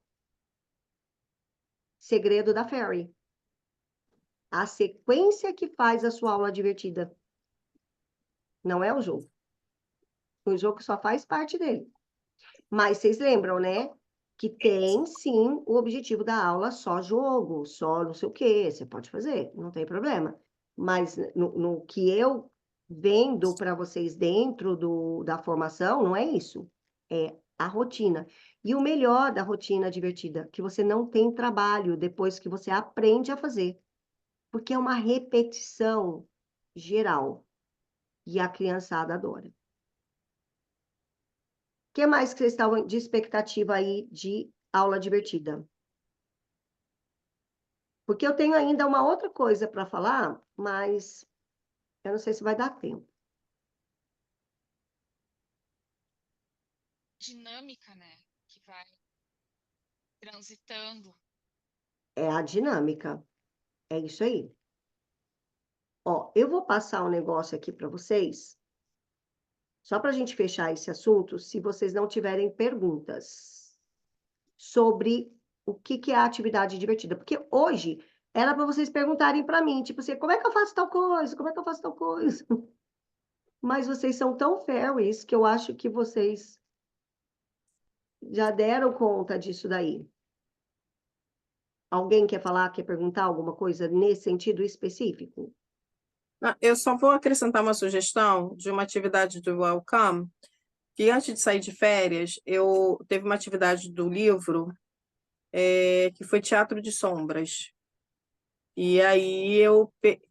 Segredo da Fairy. A sequência que faz a sua aula divertida. Não é o jogo. O jogo só faz parte dele. Mas vocês lembram, né? Que tem sim o objetivo da aula só jogo, só não sei o quê. Você pode fazer, não tem problema. Mas no que eu vendo para vocês dentro da formação, não é isso. É a rotina. E o melhor da rotina divertida, que você não tem trabalho depois que você aprende a fazer. Porque é uma repetição geral. E a criançada adora. O que mais que vocês estavam de expectativa aí de aula divertida? Porque eu tenho ainda uma outra coisa para falar, mas eu não sei se vai dar tempo. Dinâmica, né? Que vai transitando. É a dinâmica. É isso aí. Ó, eu vou passar um negócio aqui para vocês, só para a gente fechar esse assunto, se vocês não tiverem perguntas sobre o que é a atividade divertida. Porque hoje era para vocês perguntarem para mim, tipo assim, como é que eu faço tal coisa? Como é que eu faço tal coisa? Mas vocês são tão fairies que eu acho que vocês já deram conta disso daí. Alguém quer falar, quer perguntar alguma coisa nesse sentido específico? Eu só vou acrescentar uma sugestão de uma atividade do Welcome, que antes de sair de férias, eu teve uma atividade do livro que foi Teatro de Sombras. E aí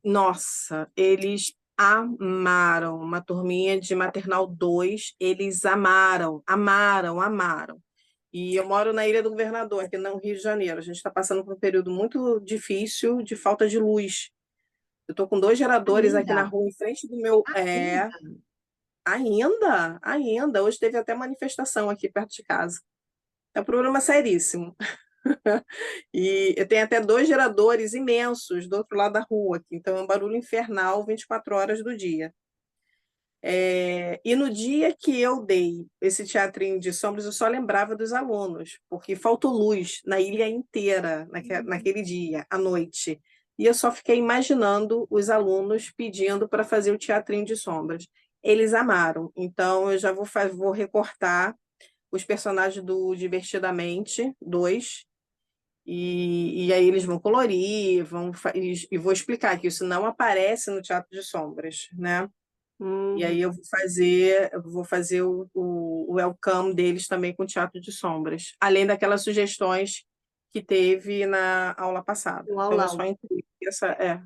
nossa, eles amaram. Uma turminha de maternal 2, eles amaram, amaram, amaram. E eu moro na Ilha do Governador, aqui no Rio de Janeiro. A gente está passando por um período muito difícil de falta de luz. Eu estou com 2 geradores aqui na Ainda, rua, em frente do meu. ainda. Ainda. Hoje teve até manifestação aqui perto de casa. É um problema seríssimo. E eu tenho até 2 geradores imensos do outro lado da rua aqui. Então é um barulho infernal 24 horas do dia. E no dia que eu dei esse teatrinho de sombras, eu só lembrava dos alunos, porque faltou luz na ilha inteira naquele dia, à noite. E eu só fiquei imaginando os alunos pedindo para fazer o teatrinho de sombras. Eles amaram, então eu já vou recortar os personagens do Divertidamente 2, e aí eles vão colorir, e vou explicar que isso não aparece no Teatro de Sombras, né? E aí Uhum. eu vou fazer o welcome deles também com Teatro de Sombras, além daquelas sugestões que teve na aula passada. No Então, eu só aulão. entrei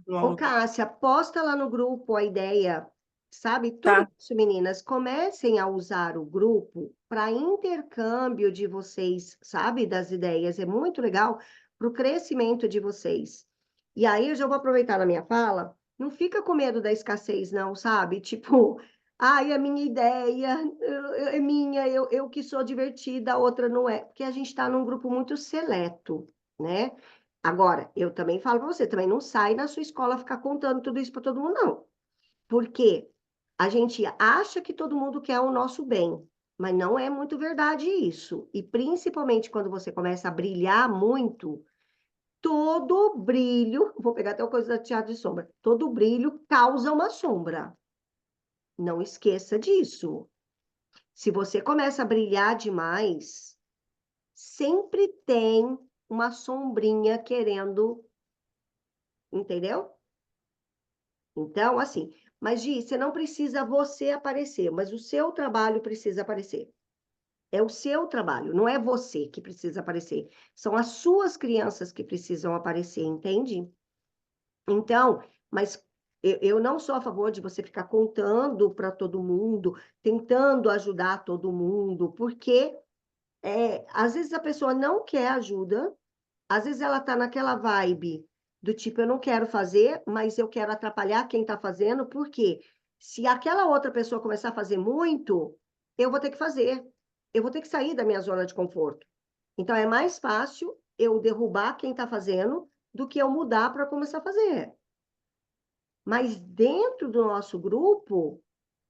no Ô, aula. Cássia, posta lá no grupo a ideia, sabe? Tudo Tá, isso, meninas, comecem a usar o grupo para intercâmbio de vocês, sabe? Das ideias. É muito legal para o crescimento de vocês. E aí eu já vou aproveitar na minha fala, não fica com medo da escassez, não, sabe? Tipo, ai, a minha ideia é minha, eu que sou divertida, a outra não é. Porque a gente está num grupo muito seleto, né? Agora, eu também falo para você, também não sai na sua escola ficar contando tudo isso para todo mundo, não. Porque a gente acha que todo mundo quer o nosso bem, mas não é muito verdade isso. E principalmente quando você começa a brilhar muito, todo brilho, vou pegar até uma coisa da teatro de sombra, todo brilho causa uma sombra. Não esqueça disso. Se você começa a brilhar demais, sempre tem uma sombrinha querendo, entendeu? Então, assim, mas Gi, você não precisa você aparecer, mas o seu trabalho precisa aparecer. É o seu trabalho, não é você que precisa aparecer. São as suas crianças que precisam aparecer, entende? Então, mas eu não sou a favor de você ficar contando para todo mundo, tentando ajudar todo mundo, porque às vezes a pessoa não quer ajuda, às vezes ela está naquela vibe do tipo, eu não quero fazer, mas eu quero atrapalhar quem está fazendo, porque se aquela outra pessoa começar a fazer muito, eu vou ter que fazer. Eu vou ter que sair da minha zona de conforto. Então, é mais fácil eu derrubar quem está fazendo do que eu mudar para começar a fazer. Mas dentro do nosso grupo,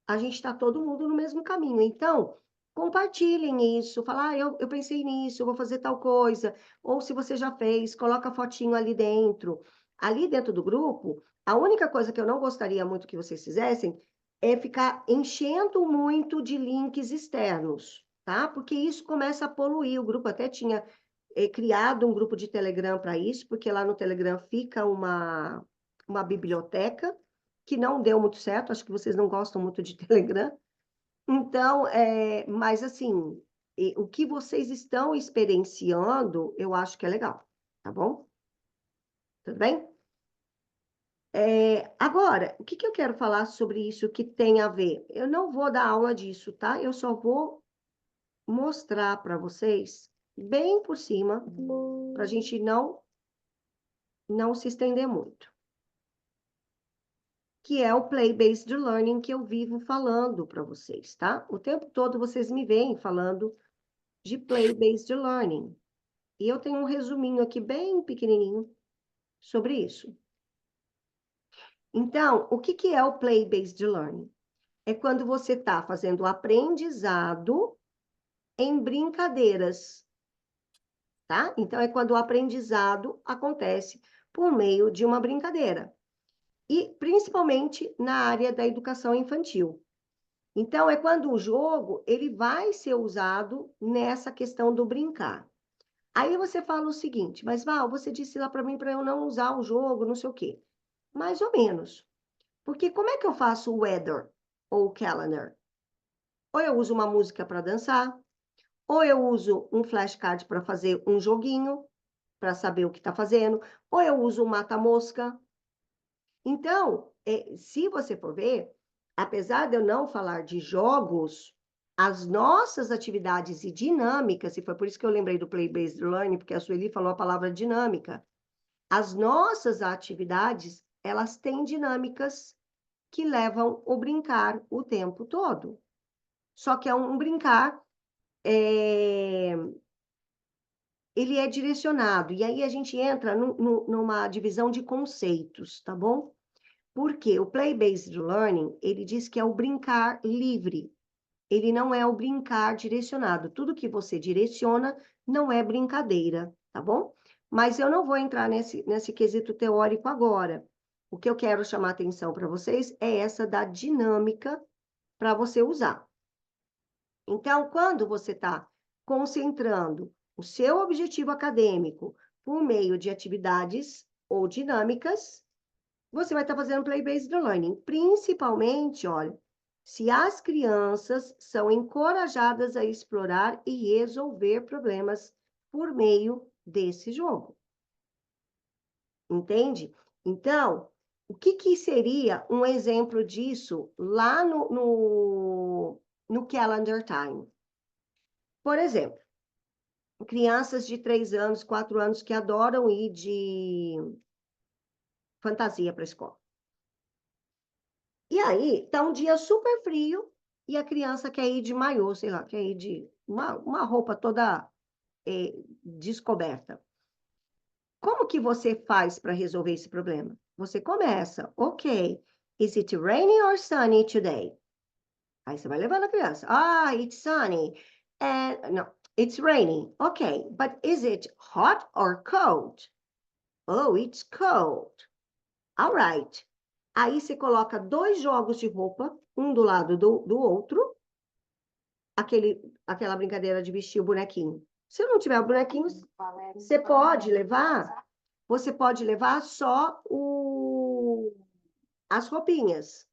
a gente está todo mundo no mesmo caminho. Então, compartilhem isso, falar, eu pensei nisso, eu vou fazer tal coisa. Ou se você já fez, coloca a fotinho ali dentro. Ali dentro do grupo, a única coisa que eu não gostaria muito que vocês fizessem é ficar enchendo muito de links externos, tá? Porque isso começa a poluir. O grupo até tinha criado um grupo de Telegram para isso, porque lá no Telegram fica uma biblioteca que não deu muito certo, acho que vocês não gostam muito de Telegram. Então, mas assim, o que vocês estão experienciando, eu acho que é legal, tá bom? Tudo bem? Agora, o que que eu quero falar sobre isso que tem a ver? Eu não vou dar aula disso, tá? Eu só vou mostrar para vocês, bem por cima, para a gente não se estender muito. Que é o Play-Based Learning que eu vivo falando para vocês, tá? O tempo todo vocês me veem falando de Play-Based Learning. E eu tenho um resuminho aqui bem pequenininho sobre isso. Então, o que que é o Play-Based Learning? É quando você está fazendo o aprendizado em brincadeiras, tá? Então, é quando o aprendizado acontece por meio de uma brincadeira. E principalmente na área da educação infantil. Então, é quando o jogo ele vai ser usado nessa questão do brincar. Aí você fala o seguinte, mas Val, você disse lá para mim para eu não usar o jogo, não sei o quê. Mais ou menos. Porque como é que eu faço o weather ou o calendar? Ou eu uso uma música para dançar, ou eu uso um flashcard para fazer um joguinho, para saber o que está fazendo, ou eu uso um mata-mosca. Então, se você for ver, apesar de eu não falar de jogos, as nossas atividades e dinâmicas, e foi por isso que eu lembrei do Play-Based Learning, porque a Sueli falou a palavra dinâmica, as nossas atividades, elas têm dinâmicas que levam o brincar o tempo todo. Só que é um brincar, ele é direcionado, e aí a gente entra numa divisão de conceitos, tá bom? Porque o Play-Based Learning, ele diz que é o brincar livre, ele não é o brincar direcionado. Tudo que você direciona não é brincadeira, tá bom? Mas eu não vou entrar nesse quesito teórico agora. O que eu quero chamar atenção para vocês é essa da dinâmica para você usar. Então, quando você está concentrando o seu objetivo acadêmico por meio de atividades ou dinâmicas, você vai estar fazendo play-based learning. Principalmente, olha, se as crianças são encorajadas a explorar e resolver problemas por meio desse jogo. Entende? Então, o que seria um exemplo disso lá no Calendar Time? Por exemplo, crianças de 3 anos, 4 anos que adoram ir de fantasia para a escola. E aí, tá um dia super frio e a criança quer ir de maiô, sei lá, quer ir de uma roupa toda descoberta. Como que você faz para resolver esse problema? Você começa, ok, is it rainy or sunny today? Aí você vai levando a criança. Ah, it's sunny. No, it's raining. Okay, but is it hot or cold? Oh, it's cold. All right. Aí você coloca 2 jogos de roupa, um do lado do outro, aquela brincadeira de vestir o bonequinho. Se não tiver o bonequinho, você pode levar só as roupinhas,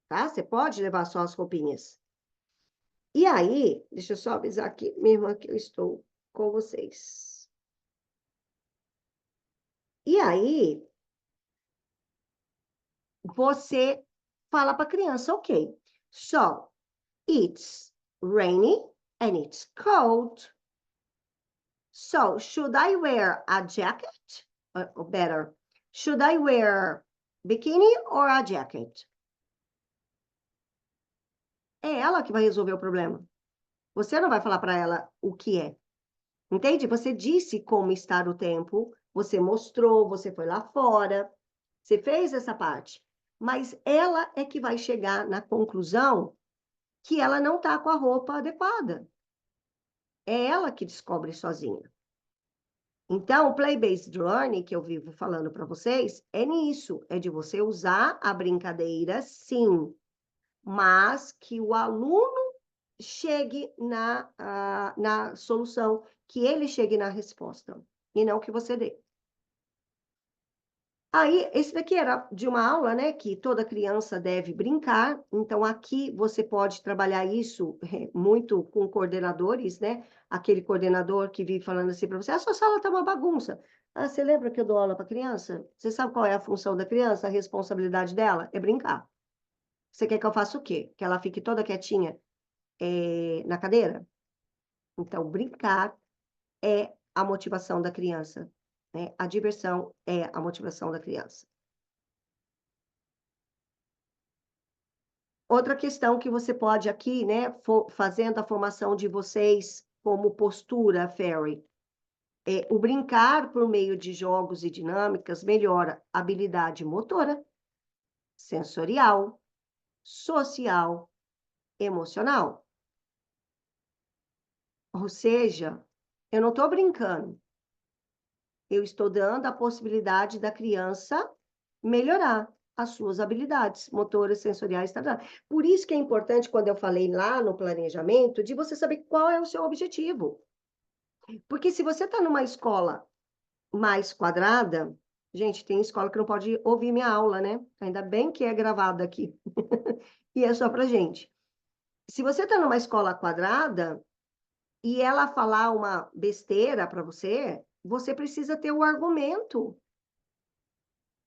tá? Você pode levar só as roupinhas. E aí, deixa eu só avisar aqui, minha irmã, que eu estou com vocês. E aí, você fala para a criança, ok, so, it's rainy and it's cold. So, should I wear a jacket? Or better, should I wear bikini or a jacket? É ela que vai resolver o problema. Você não vai falar para ela o que é. Entende? Você disse como estar o tempo, você mostrou, você foi lá fora, você fez essa parte. Mas ela é que vai chegar na conclusão que ela não está com a roupa adequada. É ela que descobre sozinha. Então, o play-based learning, que eu vivo falando para vocês, é nisso, é de você usar a brincadeira, sim, mas que o aluno chegue na solução, que ele chegue na resposta, e não que você dê. Aí, esse daqui era de uma aula, né, que toda criança deve brincar, então aqui você pode trabalhar isso muito com coordenadores, né, aquele coordenador que vive falando assim para você, a sua sala está uma bagunça. Ah, você lembra que eu dou aula para criança? Você sabe qual é a função da criança? A responsabilidade dela é brincar. Você quer que eu faça o quê? Que ela fique toda quietinha na cadeira? Então, brincar é a motivação da criança, né? A diversão é a motivação da criança. Outra questão que você pode aqui, né, fazendo a formação de vocês como postura, Fairy, o brincar por meio de jogos e dinâmicas melhora a habilidade motora, sensorial, social, emocional. Ou seja, eu não estou brincando, eu estou dando a possibilidade da criança melhorar as suas habilidades motoras, sensoriais, tá. Por isso que é importante, quando eu falei lá no planejamento, de você saber qual é o seu objetivo. Porque se você está numa escola mais quadrada, gente, tem escola que não pode ouvir minha aula, né? Ainda bem que é gravada aqui. E é só pra gente. Se você está numa escola quadrada e ela falar uma besteira para você, você precisa ter o argumento.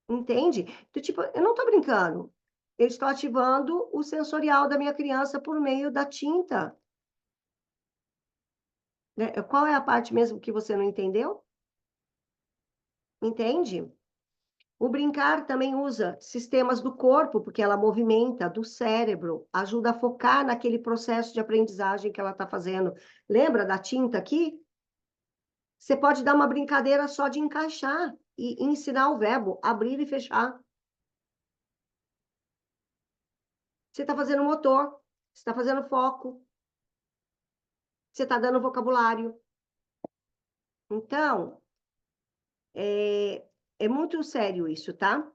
Entende? Então, tipo, eu não estou brincando. Eu estou ativando o sensorial da minha criança por meio da tinta. Né? Qual é a parte mesmo que você não entendeu? Entende? O brincar também usa sistemas do corpo, porque ela movimenta, do cérebro, ajuda a focar naquele processo de aprendizagem que ela está fazendo. Lembra da tinta aqui? Você pode dar uma brincadeira só de encaixar e ensinar o verbo abrir e fechar. Você está fazendo motor, você está fazendo foco, você está dando vocabulário. Então, é muito sério isso, tá?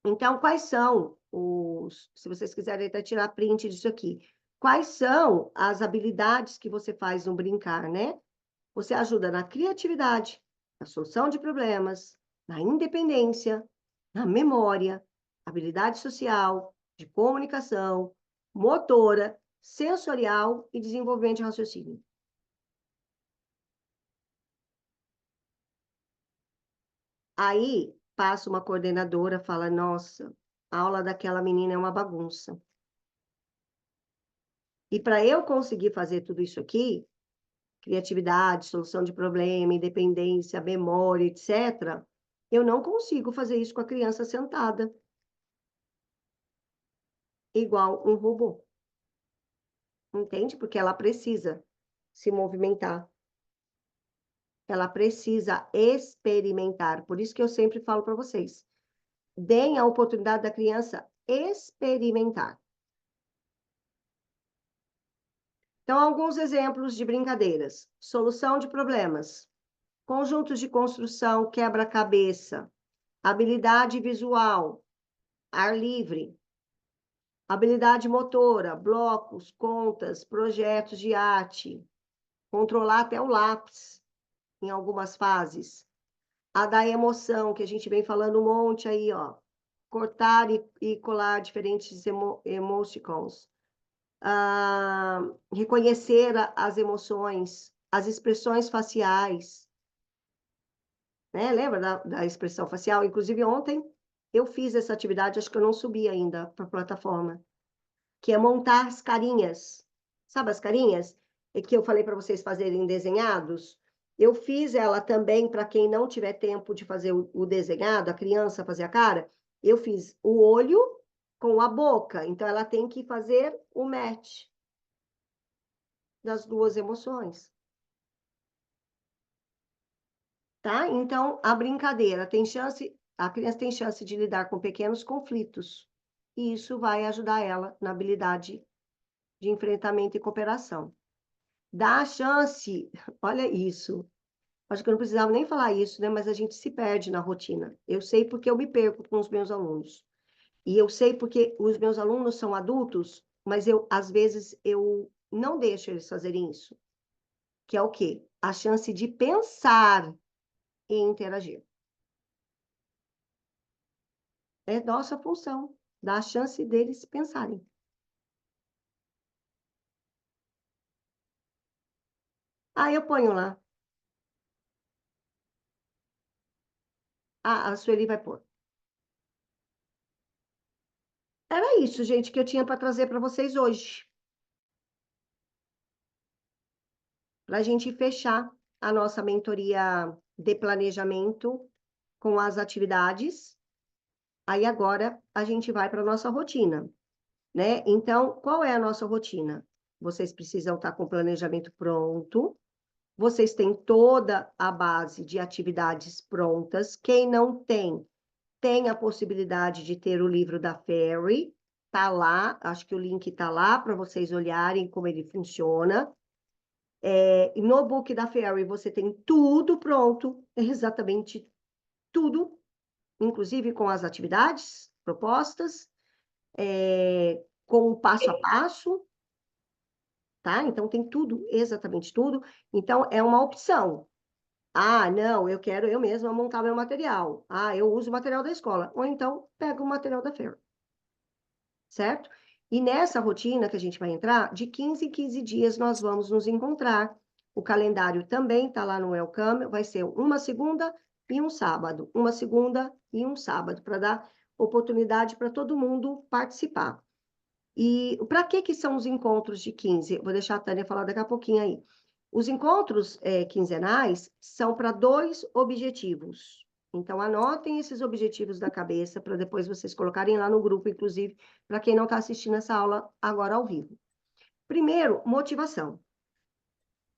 Então, quais são os... Se vocês quiserem até tirar print disso aqui. Quais são as habilidades que você faz no brincar, né? Você ajuda na criatividade, na solução de problemas, na independência, na memória, habilidade social, de comunicação, motora, sensorial e desenvolvimento de raciocínio. Aí passa uma coordenadora, fala: nossa, a aula daquela menina é uma bagunça. E para eu conseguir fazer tudo isso aqui, criatividade, solução de problema, independência, memória, etc., eu não consigo fazer isso com a criança sentada, igual um robô. Entende? Porque ela precisa se movimentar. Ela precisa experimentar. Por isso que eu sempre falo para vocês: deem a oportunidade da criança experimentar. Então, alguns exemplos de brincadeiras: solução de problemas, conjuntos de construção, quebra-cabeça, habilidade visual, ar livre, habilidade motora, blocos, contas, projetos de arte, controlar até o lápis em algumas fases. A da emoção, que a gente vem falando um monte aí, ó. Cortar e colar diferentes emoticons. Reconhecer as emoções, as expressões faciais. Né? Lembra da expressão facial? Inclusive, ontem eu fiz essa atividade, acho que eu não subi ainda para a plataforma, que é montar as carinhas. Sabe as carinhas? É que eu falei para vocês fazerem desenhados? Eu fiz ela também para quem não tiver tempo de fazer o desenhado, a criança fazer a cara. Eu fiz o olho com a boca. Então, ela tem que fazer o match das duas emoções. Tá? Então, a brincadeira tem chance, a criança tem chance de lidar com pequenos conflitos. E isso vai ajudar ela na habilidade de enfrentamento e cooperação. Dá a chance, olha isso. Acho que eu não precisava nem falar isso, né? Mas a gente se perde na rotina. Eu sei porque eu me perco com os meus alunos. E eu sei porque os meus alunos são adultos, mas às vezes, eu não deixo eles fazerem isso. Que é o quê? A chance de pensar e interagir. É nossa função, dar a chance deles pensarem. Ah, eu ponho lá. Ah, a Sueli vai pôr. Era isso, gente, que eu tinha para trazer para vocês hoje. Para a gente fechar a nossa mentoria de planejamento com as atividades. Aí agora a gente vai para a nossa rotina, né? Então, qual é a nossa rotina? Vocês precisam estar com o planejamento pronto, vocês têm toda a base de atividades prontas. Quem não tem, tem a possibilidade de ter o livro da Fairy, tá lá, acho que o link tá lá para vocês olharem como ele funciona. No book da Fairy você tem tudo pronto, exatamente tudo, inclusive com as atividades propostas, com o passo a passo, tá? Então tem tudo, exatamente tudo. Então é uma opção. Ah, não, eu quero eu mesma montar meu material. Ah, eu uso o material da escola. Ou então pego o material da Fairy. Certo? E nessa rotina que a gente vai entrar, de 15 em 15 dias nós vamos nos encontrar. O calendário também está lá no Welcome, vai ser uma segunda, e um sábado, uma segunda e um sábado, para dar oportunidade para todo mundo participar. E para que são os encontros de 15? Vou deixar a Tânia falar daqui a pouquinho aí. Os encontros quinzenais são para 2 objetivos. Então, anotem esses objetivos da cabeça para depois vocês colocarem lá no grupo, inclusive, para quem não está assistindo essa aula agora ao vivo. Primeiro, motivação.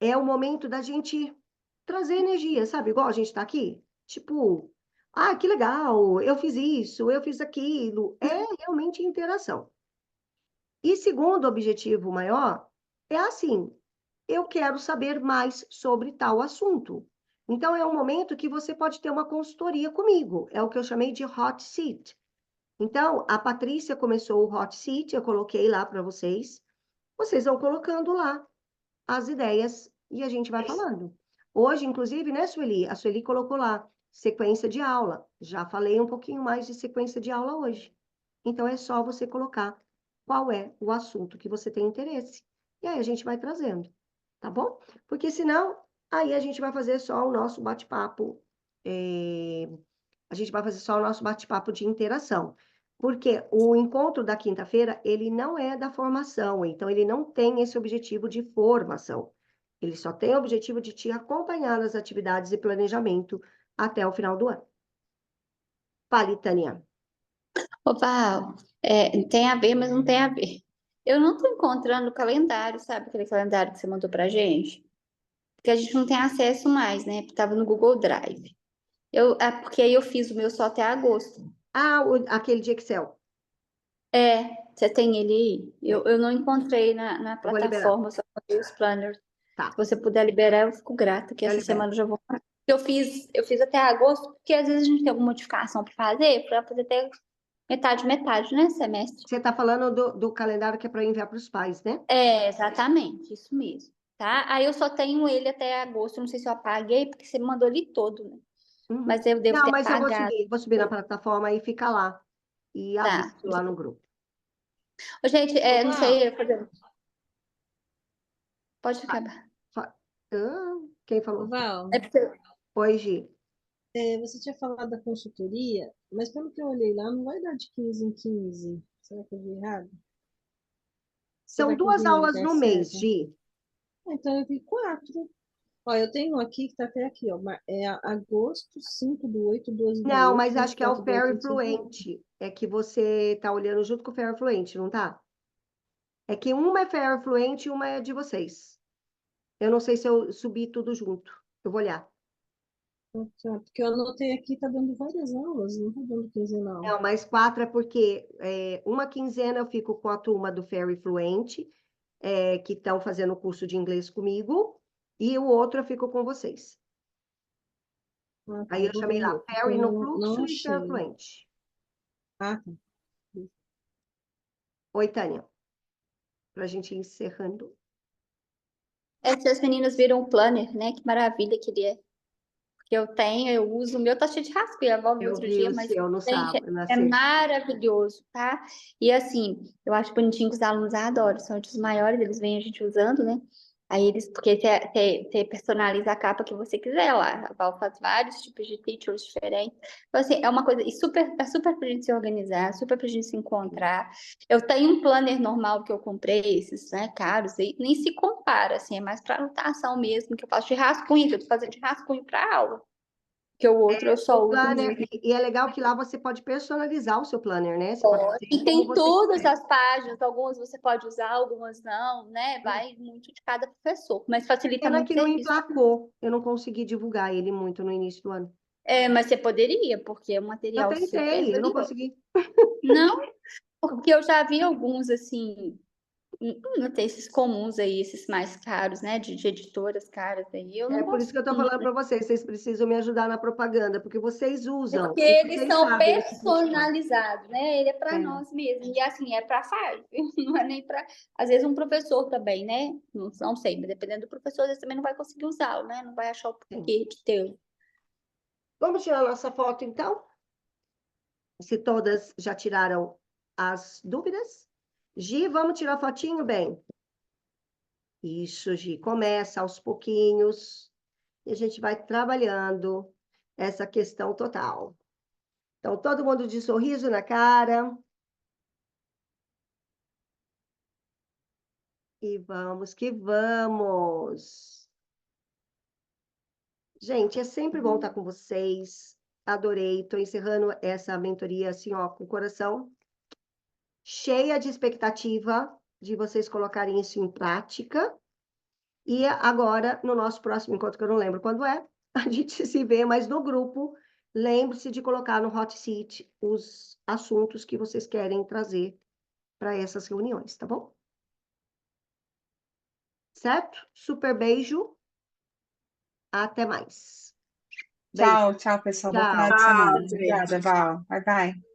É o momento da gente trazer energia, sabe? Igual a gente está aqui. Tipo, ah, que legal, eu fiz isso, eu fiz aquilo. É realmente interação. E segundo objetivo maior, é assim, eu quero saber mais sobre tal assunto. Então, é um momento que você pode ter uma consultoria comigo. É o que eu chamei de hot seat. Então, a Patrícia começou o hot seat, eu coloquei lá para vocês. Vocês vão colocando lá as ideias e a gente vai falando. Hoje, inclusive, né, Sueli? A Sueli colocou lá sequência de aula. Já falei um pouquinho mais de sequência de aula hoje. Então, é só você colocar qual é o assunto que você tem interesse. E aí a gente vai trazendo, tá bom? Porque senão, aí a gente vai fazer só o nosso bate-papo. A gente vai fazer só o nosso bate-papo de interação. Porque o encontro da quinta-feira, ele não é da formação, então ele não tem esse objetivo de formação. Ele só tem o objetivo de te acompanhar nas atividades e planejamento até o final do ano. Fale, Tânia. Ô, Val, tem a ver, mas não tem a ver. Eu não tô encontrando o calendário, sabe? Aquele calendário que você mandou pra gente? Porque a gente não tem acesso mais, né? Porque tava no Google Drive. Porque aí eu fiz o meu só até agosto. Ah, aquele de Excel. Você tem ele aí? Eu não encontrei na Vou liberar. plataforma, só mandei os planners. Tá. Se você puder liberar, eu fico grata, que Eu essa libero. semana eu já vou. Eu fiz até agosto, porque às vezes a gente tem alguma modificação para fazer até metade, né, semestre. Você está falando do calendário que é para enviar para os pais, né? Exatamente, isso mesmo, tá? Aí eu só tenho ele até agosto, não sei se eu apaguei, porque você me mandou ele todo, né? Uhum. Mas eu devo Não, ter mas eu apagado. vou subir na plataforma e fica lá. E Tá. aviso lá no grupo. Ô, gente, não Uau. sei fazer. Pode acabar. Quem falou? Val, Oi, Gi. você tinha falado da consultoria, mas pelo que eu olhei lá, não vai dar de 15 em 15. Será que eu vi errado? São Será que eu 2 vi no aulas lugar no mês, certo? Gi. Então eu vi 4. Ó, eu tenho um aqui que tá até aqui, ó. É agosto, 5/8, 12/8, Não, mas acho que é o 24/8, Fair 25/8. Fluente. É que você está olhando junto com o Fair Fluente, não tá? É que uma é Fair Fluente e uma é de vocês. Eu não sei se eu subi tudo junto. Eu vou olhar. Tá, porque eu anotei aqui, tá dando várias aulas, não tá dando quinzenal. Não, mas 4 é porque uma quinzena eu fico com a turma do Fairy Fluente, que estão fazendo o curso de inglês comigo, e o outro eu fico com vocês. Ah, tá, Aí eu vou chamei ver o lá outro, porque Fairy eu no não fluxo e Fairy achei. Fluente. Ah, tá. Oi, Tânia. Pra gente ir encerrando. Essas meninas viram o planner, né? Que maravilha que ele é. Que eu tenho, eu uso. O meu tá cheio de rascunho, eu vi Eu outro vi dia, o mas, seu no gente, sábado, na é sexta. maravilhoso, tá? E assim, eu acho bonitinho que os alunos adoram, são os maiores, eles veem a gente usando, né? Aí porque você personaliza a capa que você quiser lá. A Val faz vários tipos de títulos diferentes. Então, assim, é uma coisa, e é super pra gente se organizar, super pra gente se encontrar. Eu tenho um planner normal que eu comprei, esses, né, caros, e nem se compara, assim, é mais pra anotação mesmo, que eu faço de rascunho, que eu tô fazendo de rascunho pra aula. Que o outro eu só O uso planner, mesmo. e é legal que lá você pode personalizar o seu planner, né? Você pode fazer E como tem você todas quiser. as páginas, algumas você pode usar, algumas não, né? Vai muito de cada professor, mas facilita Pena muito que o não serviço. emplacou. Eu não consegui divulgar ele muito no início do ano. Mas você poderia, porque é um Eu material super tentei, eu não valioso. consegui. Não, porque eu já vi alguns, assim, não tem esses comuns aí, esses mais caros, né? De editoras caras aí. Eu É não por isso que eu tô consigo. falando para vocês, vocês precisam me ajudar na propaganda, porque vocês usam Porque e eles vocês são sabem o que funciona. personalizados, né? Ele é para É. nós mesmos. E assim, é para fácil, não é nem para. Às vezes um professor também, né? Não sei, mas dependendo do professor, às vezes também não vai conseguir usá-lo, né? Não vai achar o porquê de ter. Vamos tirar nossa foto, então? Se todas já tiraram as dúvidas. Gi, vamos tirar fotinho, bem? Isso, Gi. Começa aos pouquinhos. E a gente vai trabalhando. essa questão total. Então, todo mundo de sorriso na cara. E vamos que vamos. Gente, é sempre bom estar com vocês. Adorei. Estou encerrando essa mentoria assim, ó, com o coração cheia de expectativa de vocês colocarem isso em prática. E agora, no nosso próximo encontro, que eu não lembro quando é, a gente se vê, mas no grupo, lembre-se de colocar no hot seat os assuntos que vocês querem trazer para essas reuniões, tá bom? Certo? Super beijo. Até mais. Beijo. Tchau, pessoal. Bom Tchau. final de semana. Tchau, gente. Obrigada, Val. Bye, bye.